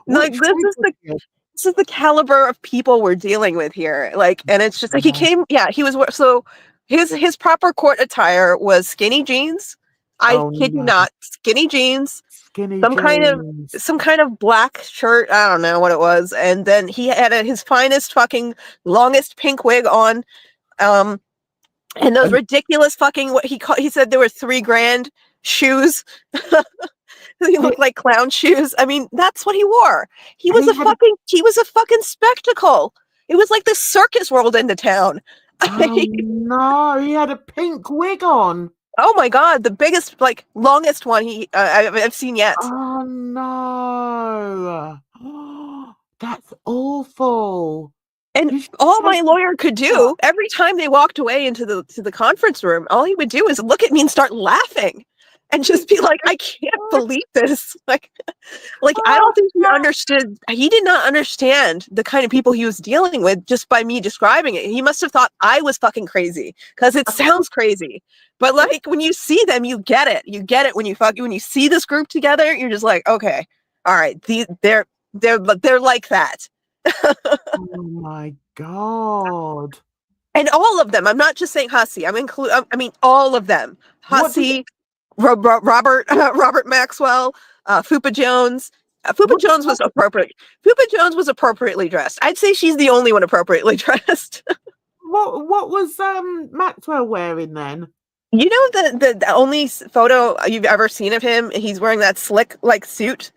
C: Like,
B: Which
C: this
B: wig
C: is
B: was it?
C: this is the caliber of people we're dealing with here. Like, and it's just like he came, he was, so his proper court attire was skinny jeans. I kid you not, skinny jeans,
B: Skinny
C: some
B: jeans.
C: kind of black shirt. I don't know what it was. And then he had his finest fucking longest pink wig on. And those ridiculous fucking, he said there were $3,000 shoes. He looked like clown shoes. I mean, that's what he wore. He was a fucking spectacle. It was like the circus rolled into town.
B: Oh no, he had a pink wig on.
C: Oh my God, the biggest, like, longest one I've seen yet.
B: Oh no. That's awful.
C: And all my lawyer could do every time they walked away into the conference room, all he would do is look at me and start laughing and just be like, I can't believe this. Like I don't think he understood. He did not understand the kind of people he was dealing with just by me describing it. He must have thought I was fucking crazy because it sounds crazy. But like when you see them, you get it. You get it when you see this group together, you're just like, okay, all right, they're like that.
B: Oh my God.
C: And all of them. I'm not just saying Hussey. I mean all of them. Hussey, Robert Maxwell, Fupa Jones. Fupa Jones was appropriate. Fupa Jones was appropriately dressed. I'd say she's the only one appropriately dressed.
B: What was Maxwell wearing then?
C: You know the only photo you've ever seen of him, he's wearing that slick like suit.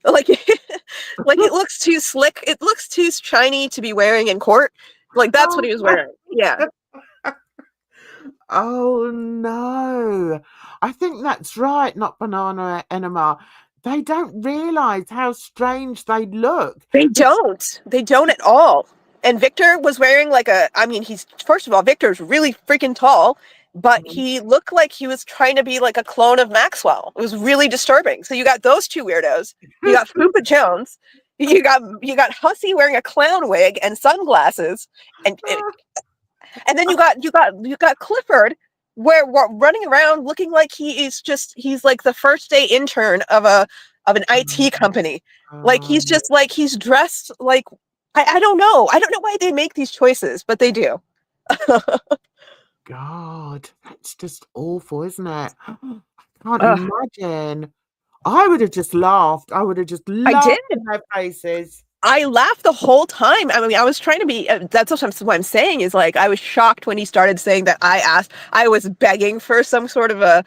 C: Like like it looks too slick. It looks too shiny to be wearing in court. Like that's what he was wearing. Yeah.
B: Oh no. I think that's right, not Banana Enema. They don't realize how strange they look.
C: They don't at all. And Victor was wearing first of all, Victor's really freaking tall, but he looked like he was trying to be like a clone of Maxwell. It was really disturbing. So you got those two weirdos. You got Fupa Jones. You got Hussey wearing a clown wig and sunglasses, and then you got Clifford running around looking like he's like the first day intern of an IT company. Like he's dressed like I don't know. I don't know why they make these choices, but they do.
B: God, that's just awful, isn't it? I can't imagine. I would have just laughed. I would have just laughed in their faces.
C: I laughed the whole time. I mean, I was trying to be, that's what I'm saying is like, I was shocked when he started saying that I was begging for some sort of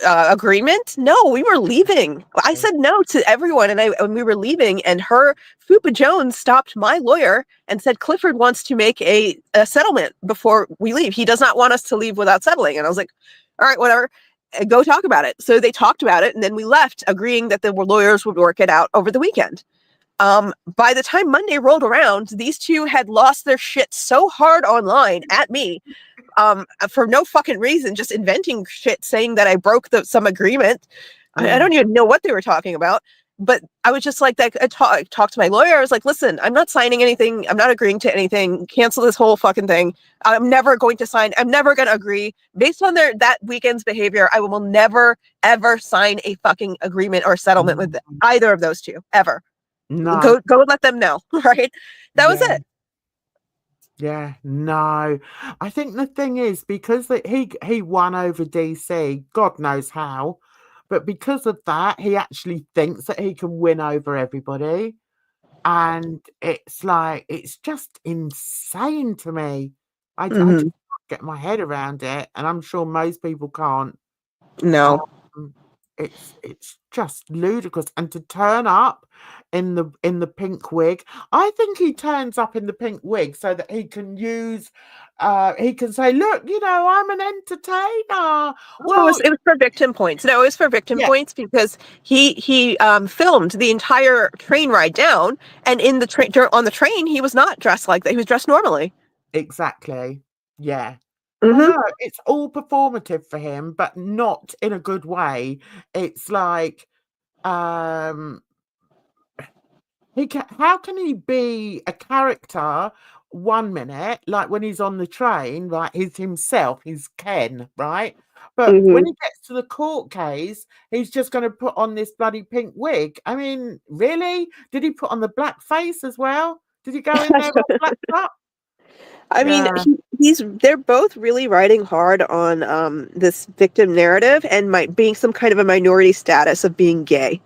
C: agreement. No, we were leaving. I said no to everyone and we were leaving, and Fupa Jones stopped my lawyer and said, Clifford wants to make a settlement before we leave. He does not want us to leave without settling. And I was like, all right, whatever. Go talk about it. So they talked about it, and then we left, agreeing that the lawyers would work it out over the weekend. By the time Monday rolled around, these two had lost their shit so hard online at me. for no fucking reason, just inventing shit saying that I broke some agreement. I don't even know what they were talking about. But I was just like, that. I talked to my lawyer. I was like, listen, I'm not signing anything. I'm not agreeing to anything. Cancel this whole fucking thing. I'm never going to sign. I'm never going to agree. Based on that weekend's behavior, I will never, ever sign a fucking agreement or settlement with either of those two, ever.
B: No.
C: Go and let them know, right? That was it.
B: Yeah, no. I think the thing is, because he won over DC, God knows how, but because of that, he actually thinks that he can win over everybody. And it's like, it's just insane to me. I just can't get my head around it, and I'm sure most people can't.
C: No.
B: It's just ludicrous. And to turn up in the pink wig, I think he turns up in the pink wig so that he can use he can say, look, I'm an entertainer.
C: Well, it was for victim points. No, it was for victim points because he filmed the entire train ride down, and in the train on the train he was not dressed like that. He was dressed normally.
B: Exactly. Yeah. I know, it's all performative for him, but not in a good way. It's like, how can he be a character 1 minute, like when he's on the train, right? He's himself, he's Ken, right? But when he gets to the court case, he's just going to put on this bloody pink wig. I mean, really? Did he put on the black face as well? Did he go in there all blacked up?
C: I mean, they're both really riding hard on this victim narrative and being some kind of a minority status of being gay.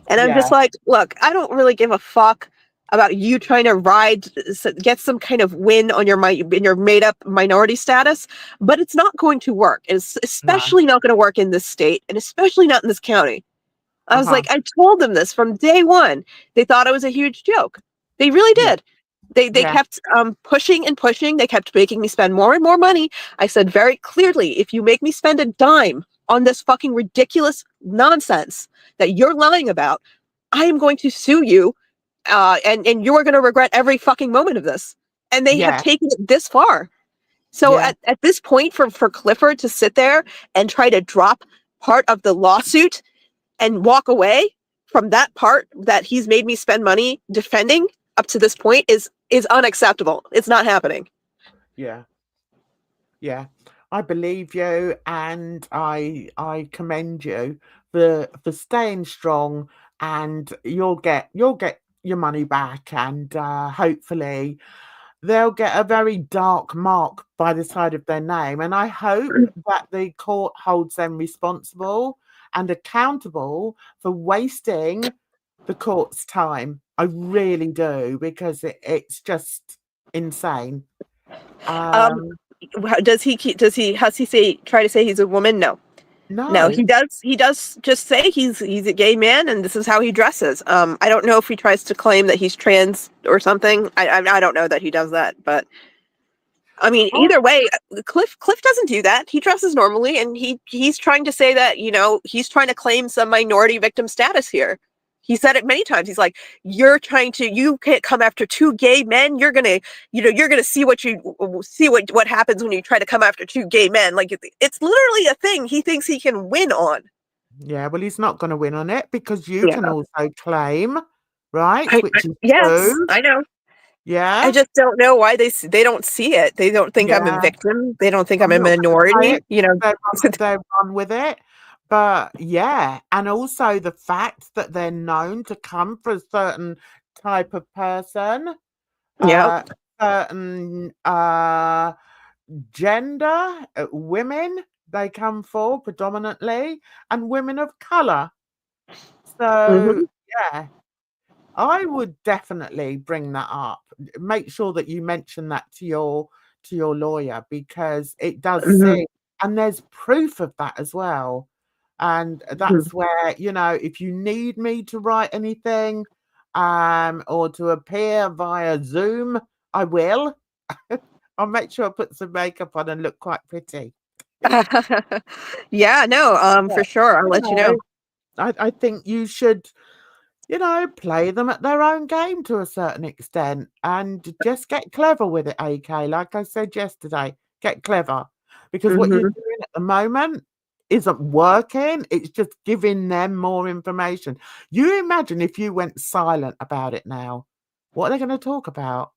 C: And I'm just like, look, I don't really give a fuck about you trying to get some kind of win on your made up minority status, but it's not going to work. It's especially not going to work in this state, and especially not in this county. I was like, I told them this from day one. They thought it was a huge joke. They really did. They kept pushing and pushing. They kept making me spend more and more money. I said very clearly, if you make me spend a dime on this fucking ridiculous nonsense that you're lying about, I am going to sue you, and you are going to regret every fucking moment of this. And they have taken it this far. So at this point, for Clifford to sit there and try to drop part of the lawsuit and walk away from that part that he's made me spend money defending up to this point is unacceptable. It's not happening. Yeah.
B: I believe you, and I commend you for staying strong, and you'll get your money back, and hopefully they'll get a very dark mark by the side of their name, and I hope that the court holds them responsible and accountable for wasting the court's time. I really do, because it's just insane.
C: Has he try to say he's a woman? No, he does just say he's a gay man, and this is how he dresses. I don't know if he tries to claim that he's trans or something. I don't know that he does that, but I mean, either way, Cliff doesn't do that. He dresses normally, and he's trying to say that, he's trying to claim some minority victim status here. He said it many times. He's like, you can't come after two gay men. You're gonna see what happens when you try to come after two gay men. Like, it's literally a thing he thinks he can win on.
B: Yeah, well, he's not going to win on it, because you can also claim, right? Which is
C: yes,
B: true.
C: I know.
B: Yeah.
C: I just don't know why they don't see it. They don't think I'm a victim. They don't think I'm a minority.
B: They run with it. But yeah, and also the fact that they're known to come for a certain type of person, certain gender, women they come for predominantly, and women of color. So yeah, I would definitely bring that up. Make sure that you mention that to your lawyer, because it does seem, and there's proof of that as well. And that's where, if you need me to write anything, or to appear via Zoom, I will. I'll make sure I put some makeup on and look quite pretty.
C: Yeah, no, for sure. I'll let you know.
B: I think you should, play them at their own game to a certain extent, and just get clever with it, AK. Like I said yesterday, get clever. because what you're
C: Mhm.
B: doing at the moment isn't working. It's just giving them more information. You imagine if you went silent about it now, what are they going to talk about?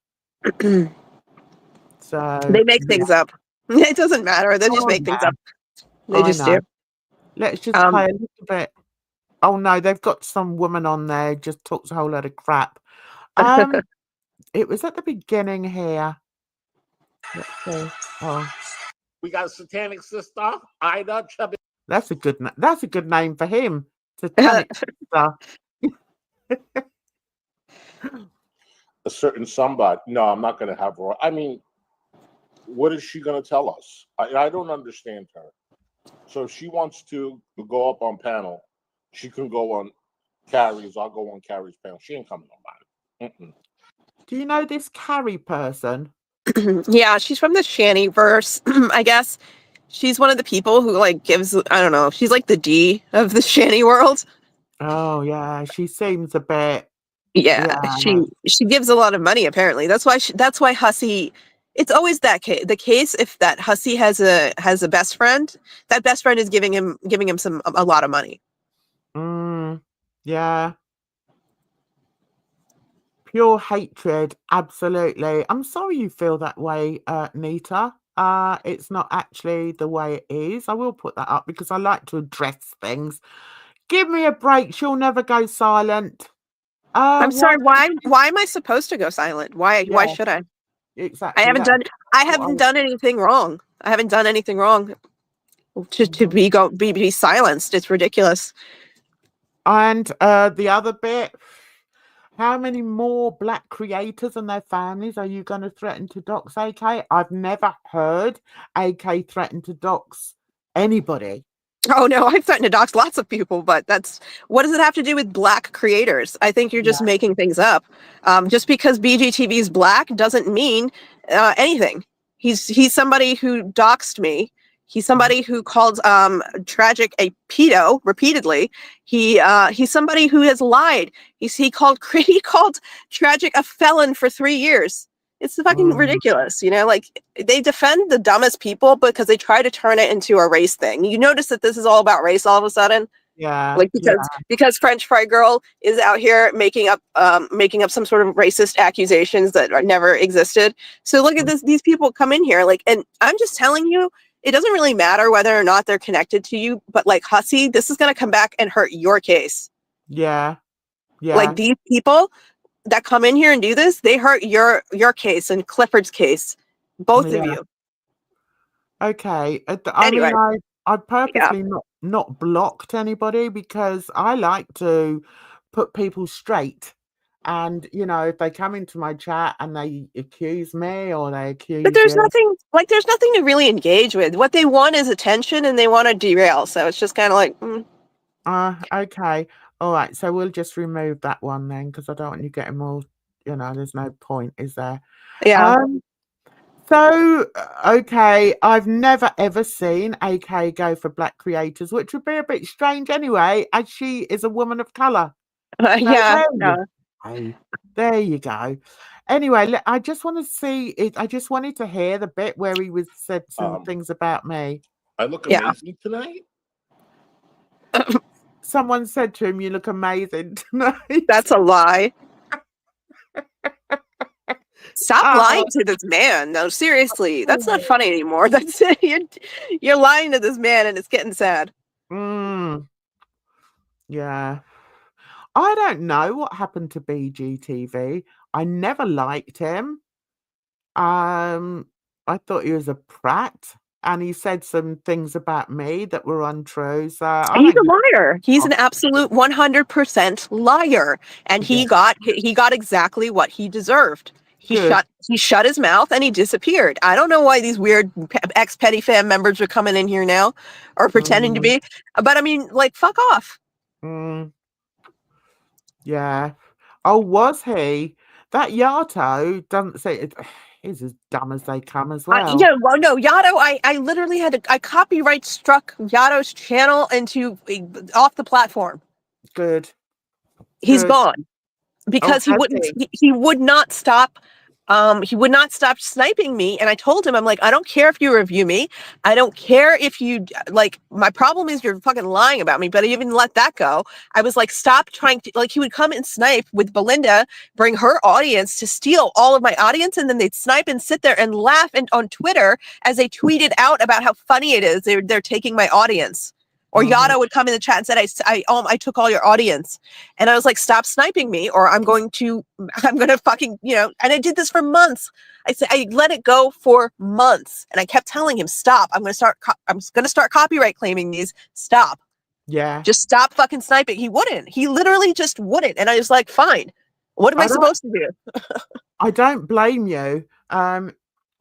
B: So,
C: They make
B: yeah.
C: things up. It doesn't matter. They just
B: Oh,
C: make things
B: yeah,
C: up. They
B: I
C: just do.
B: know. Let's just play a little bit. Oh, no, they've got some woman on there just talks a whole load of crap. It was at the beginning here. Let's see. Oh,
D: We got a satanic sister, Ida Chubby.
B: that's a good name for him. Satanic sister.
D: A certain somebody. No, I'm not going to have her. I mean, what is she going to tell us? I don't understand her. So if she wants to go up on panel, she can go on Carrie's. I'll go on Carrie's panel. She ain't coming on mine. Mm-mm.
B: Do you know this Carrie person?
C: Yeah, she's from the Shanny verse, I guess. She's one of the people who like gives, I don't know, she's like the D of the Shanny world.
B: Oh, yeah, she seems a bit.
C: Yeah,
B: Yeah.
C: she gives a lot of money apparently. That's why Hussey, it's always the case if that Hussey has a best friend, that best friend is giving him a lot of money.
B: Yeah. Pure hatred, absolutely. I'm sorry you feel that way, Nita. It's not actually the way it is. I will put that up because I like to address things. Give me a break. She'll never go silent.
C: I'm sorry,
B: Why?
C: why am I supposed to go silent? Why
B: Yeah,
C: should I?
B: exactly.
C: I haven't done anything wrong. I haven't done anything wrong to be silenced. It's ridiculous.
B: And the other bit, how many more Black creators and their families are you going to threaten to dox AK? I've never heard AK threaten to dox anybody.
C: Oh no, I've threatened to dox lots of people, but what does it have to do with Black creators? I think you're just making things up. Just because BGTV is Black doesn't mean anything. He's somebody who doxed me. He's somebody who called Tragic a pedo repeatedly. He's somebody who has lied. He called Tragic a felon for 3 years. It's fucking ridiculous, you know, like they defend the dumbest people because they try to turn it into a race thing. You notice that this is all about race all of a sudden?
B: Yeah.
C: Like because French Fry Girl is out here making up some sort of racist accusations that never existed. So look at these people come in here like, and I'm just telling you, it doesn't really matter whether or not they're connected to you, but like Hussey, this is going to come back and hurt your case.
B: Yeah.
C: Like these people that come in here and do this, they hurt your case and Clifford's case, both of you.
B: Okay.
C: Anyway.
B: I purposely not blocked anybody because I like to put people straight. And if they come into my chat and they accuse me or they accuse
C: But there's
B: you,
C: nothing to really engage with. What they want is attention and they want to derail. So it's just kind of like,
B: okay. All right. So we'll just remove that one then because I don't want you getting all, there's no point, is there?
C: yeah.
B: So, okay, I've never ever seen AK go for Black creators, which would be a bit strange anyway, as she is a woman of colour.
C: Yeah.
B: There you go. Anyway, I just want to see it. I just wanted to hear the bit where he said some things about me.
D: I look amazing tonight.
B: Someone said to him, "You look amazing tonight."
C: That's a lie. Stop lying to this man. No, seriously, that's not funny anymore. That's you're lying to this man, and it's getting sad.
B: Yeah. I don't know what happened to BGTV. I never liked him. I thought he was a prat, and he said some things about me that were untrue. So
C: He's a liar. He's an absolute 100% liar, and he got exactly what he deserved. He shut his mouth and he disappeared. I don't know why these weird ex-Petty Fam members are coming in here now or pretending to be, but I mean, like, fuck off.
B: Yeah. Oh, was he? That Yato doesn't say it. He's as dumb as they come as well.
C: Yeah, well, no, Yato, I literally I copyright struck Yato's channel off the platform.
B: Good.
C: He's gone because he would not stop he would not stop sniping me. And I told him, I'm like, I don't care if you review me. I don't care if you like, my problem is you're fucking lying about me, but I even let that go. I was like, stop trying to, like, he would come and snipe with Belinda, bring her audience to steal all of my audience. And then they'd snipe and sit there and laugh on Twitter as they tweeted out about how funny it is. They're taking my audience. Or Yada would come in the chat and said, I took all your audience. And I was like, stop sniping me or I'm going to fucking, and I did this for months. I let it go for months and I kept telling him, stop. I'm going to start copyright claiming these. Stop.
B: Yeah.
C: Just stop fucking sniping. He wouldn't. He literally just wouldn't. And I was like, fine. What am I supposed to do?
B: I don't blame you.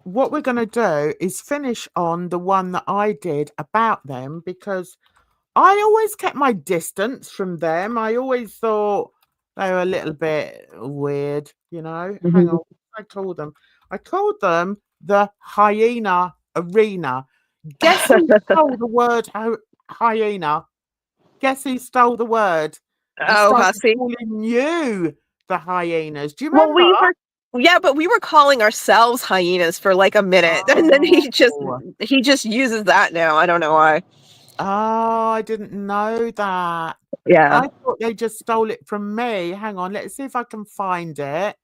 B: What we're going to do is finish on the one that I did about them because I always kept my distance from them. I always thought they were a little bit weird, Hang on, I called them. I called them the Hyena Arena. Guess who stole the word hyena? Guess who stole the word? And started
C: Hussy.
B: calling you the hyenas. Do you
C: Well,
B: remember?
C: but we were calling ourselves hyenas for like a minute, and then he just uses that now. I don't know why.
B: Oh, I didn't know that.
C: Yeah.
B: I thought they just stole it from me. Hang on, let's see if I can find it.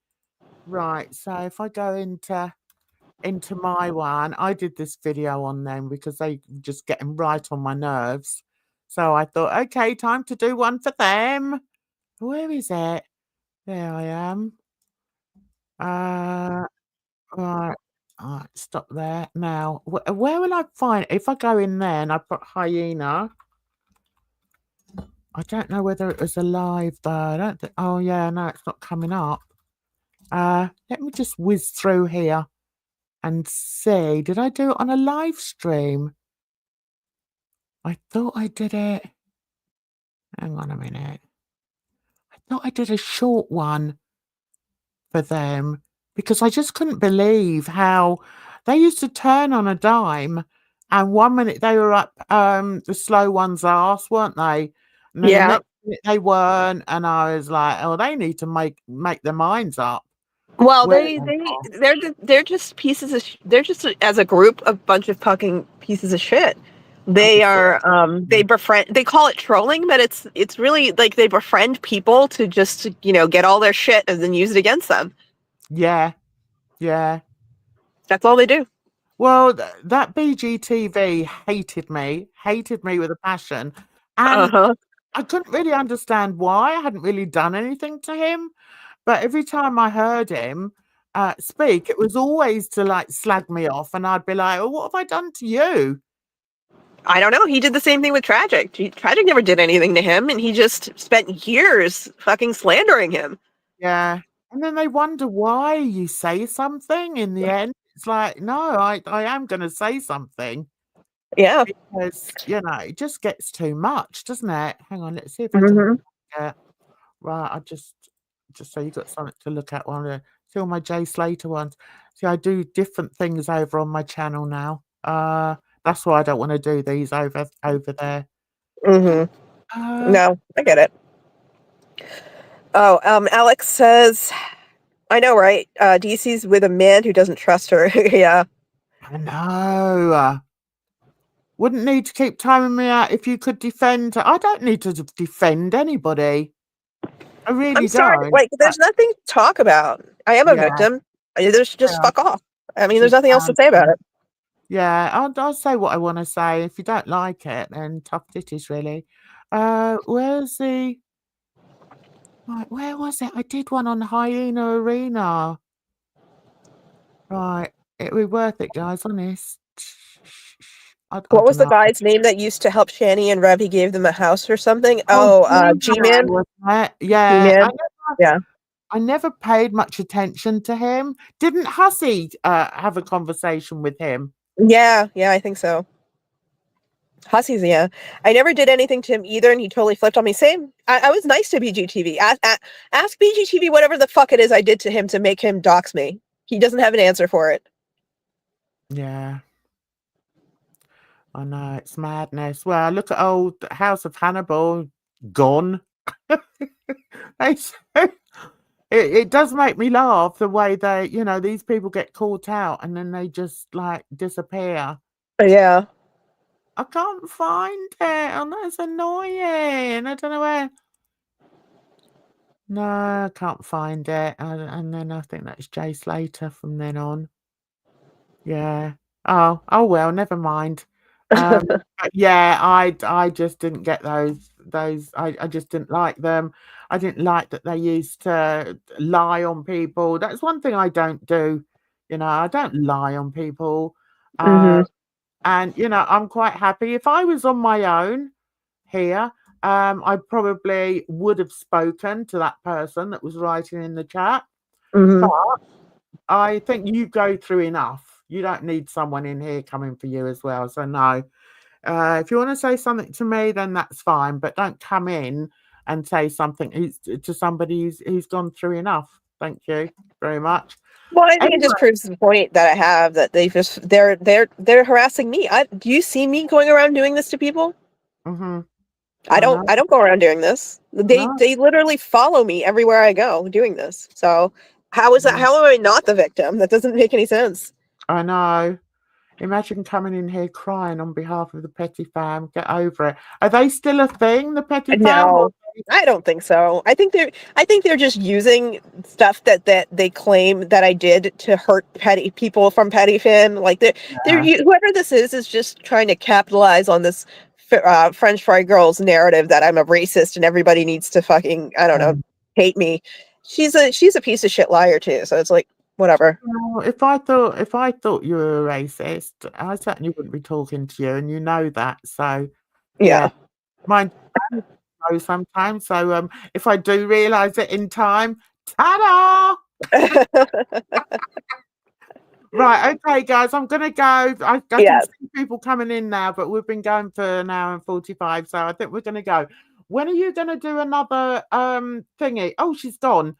B: Right, so if I go into my one, I did this video on them because they just getting right on my nerves. So I thought, okay, time to do one for them. Where is it? There I am. Right. All right, stop there. Now, where will I find if I go in there and I put hyena? I don't know whether it was alive though. I don't think. Oh yeah, no, it's not coming up. Let me just whiz through here and see. Did I do it on a live stream? I thought I did it. Hang on a minute. I thought I did a short one for them because I just couldn't believe how they used to turn on a dime and 1 minute they were up the slow one's ass, weren't they? And then the next minute they weren't, and I was like, oh, they need to make their minds up.
C: Well,
B: where
C: they're just pieces of they're just as a group a bunch of fucking pieces of shit. They are they call it trolling, but it's really like they befriend people to just get all their shit and then use it against them.
B: Yeah.
C: That's all they do.
B: Well, that BGTV hated me with a passion, and I couldn't really understand why. I hadn't really done anything to him, but every time I heard him speak, it was always to like slag me off, and I'd be like, "Well, what have I done to you?"
C: I don't know. He did the same thing with Tragic. Tragic never did anything to him, and he just spent years fucking slandering him.
B: Yeah, and then they wonder why you say something. In the end, it's like, no, I am going to say something.
C: Yeah,
B: because it just gets too much, doesn't it? Hang on, let's see if I can get right. I just so you got something to look at. One see all my Jay Slater ones. See, I do different things over on my channel now. That's why I don't want to do these over there.
C: No, I get it. Oh, Alex says, I know, right? DC's with a man who doesn't trust her. Yeah.
B: I know. Wouldn't need to keep timing me out if you could defend. I don't need to defend anybody. I really
C: I'm sorry.
B: don't.
C: Like, there's nothing to talk about. I am a victim. There's just fuck off. I mean, there's nothing else to say about it.
B: Yeah, I'll say what I want to say. If you don't like it, then tough titties, really. Where's the... Right, where was it? I did one on Hyena Arena. Right, it would be worth it, guys, honest.
C: What was the guy's name that used to help Shani and Rev? He gave them a house or something? G-Man?
B: Yeah.
C: Yeah.
B: I never paid much attention to him. Didn't Hussy have a conversation with him?
C: Yeah, I think so. Hussy's, yeah. I never did anything to him either, and he totally flipped on me. Same. I was nice to BGTV. Ask BGTV whatever the fuck it is I did to him to make him dox me. He doesn't have an answer for it.
B: Yeah. I know, it's madness. Well, look at old House of Hannibal, gone. It's it does make me laugh the way they, these people get caught out and then they just like disappear.
C: Yeah.
B: I can't find it, and that's annoying. I don't know where. No, I can't find it. And then I think that's Jay Slater from then on. Yeah. Oh well, never mind. But yeah, I just didn't get those. I just didn't like them. I didn't like that they used to lie on people. That's one thing I don't do. I don't lie on people.
C: hmm
B: And I'm quite happy. If I was on my own here, I probably would have spoken to that person that was writing in the chat.
C: hmm
B: But I think you go through enough. You don't need someone in here coming for you as well. So no. If you want to say something to me, then that's fine. But don't come in and say something to somebody who's gone through enough. Thank you very much.
C: Well, I think it
B: Anyway,
C: just proves the point that I have that they're harassing me. Do you see me going around doing this to people?
B: I
C: I
B: know.
C: don't go around doing this. They
B: No.
C: they literally follow me everywhere I go doing this. So how is that? How am I not the victim? That doesn't make any sense.
B: I know. Imagine coming in here crying on behalf of the Petty fam. Get over it. Are they still a thing, the Petty fam?
C: No, I don't think so. I think they're just using stuff that they claim that I did to hurt petty people from Petty Finn. Like whoever this is just trying to capitalize on this French fry girl's narrative that I'm a racist and everybody needs to fucking, I don't know, hate me. She's a piece of shit liar too. So it's like whatever.
B: Well, if I thought you were a racist, I certainly wouldn't be talking to you, and you know that. So
C: Yeah.
B: mine know sometimes. So if I do realise it in time, ta-da! Right, okay, guys, I'm gonna go. I can see people coming in now, but we've been going for an hour and 45, so I think we're gonna go. When are you gonna do another thingy? Oh, she's gone.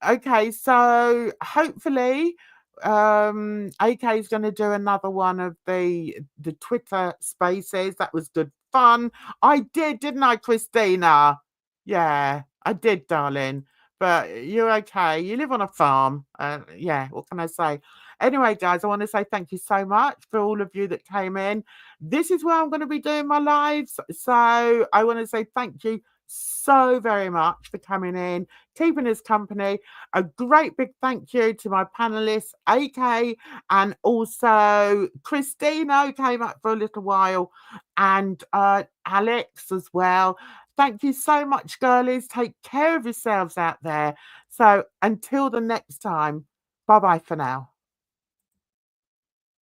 B: Okay, so hopefully AK is gonna do another one of the Twitter spaces. That was good fun. I did, didn't I, Christina? Yeah, I did, darling. But you're okay. You live on a farm. Yeah, what can I say? Anyway, guys, I want to say thank you so much for all of you that came in. This is where I'm going to be doing my lives. So I want to say thank you so very much for coming in, keeping us company. A great big thank you to my panelists, AK, and also Christina, who came up for a little while, and Alex as well. Thank you so much, girlies. Take care of yourselves out there. So until the next time, bye-bye for now.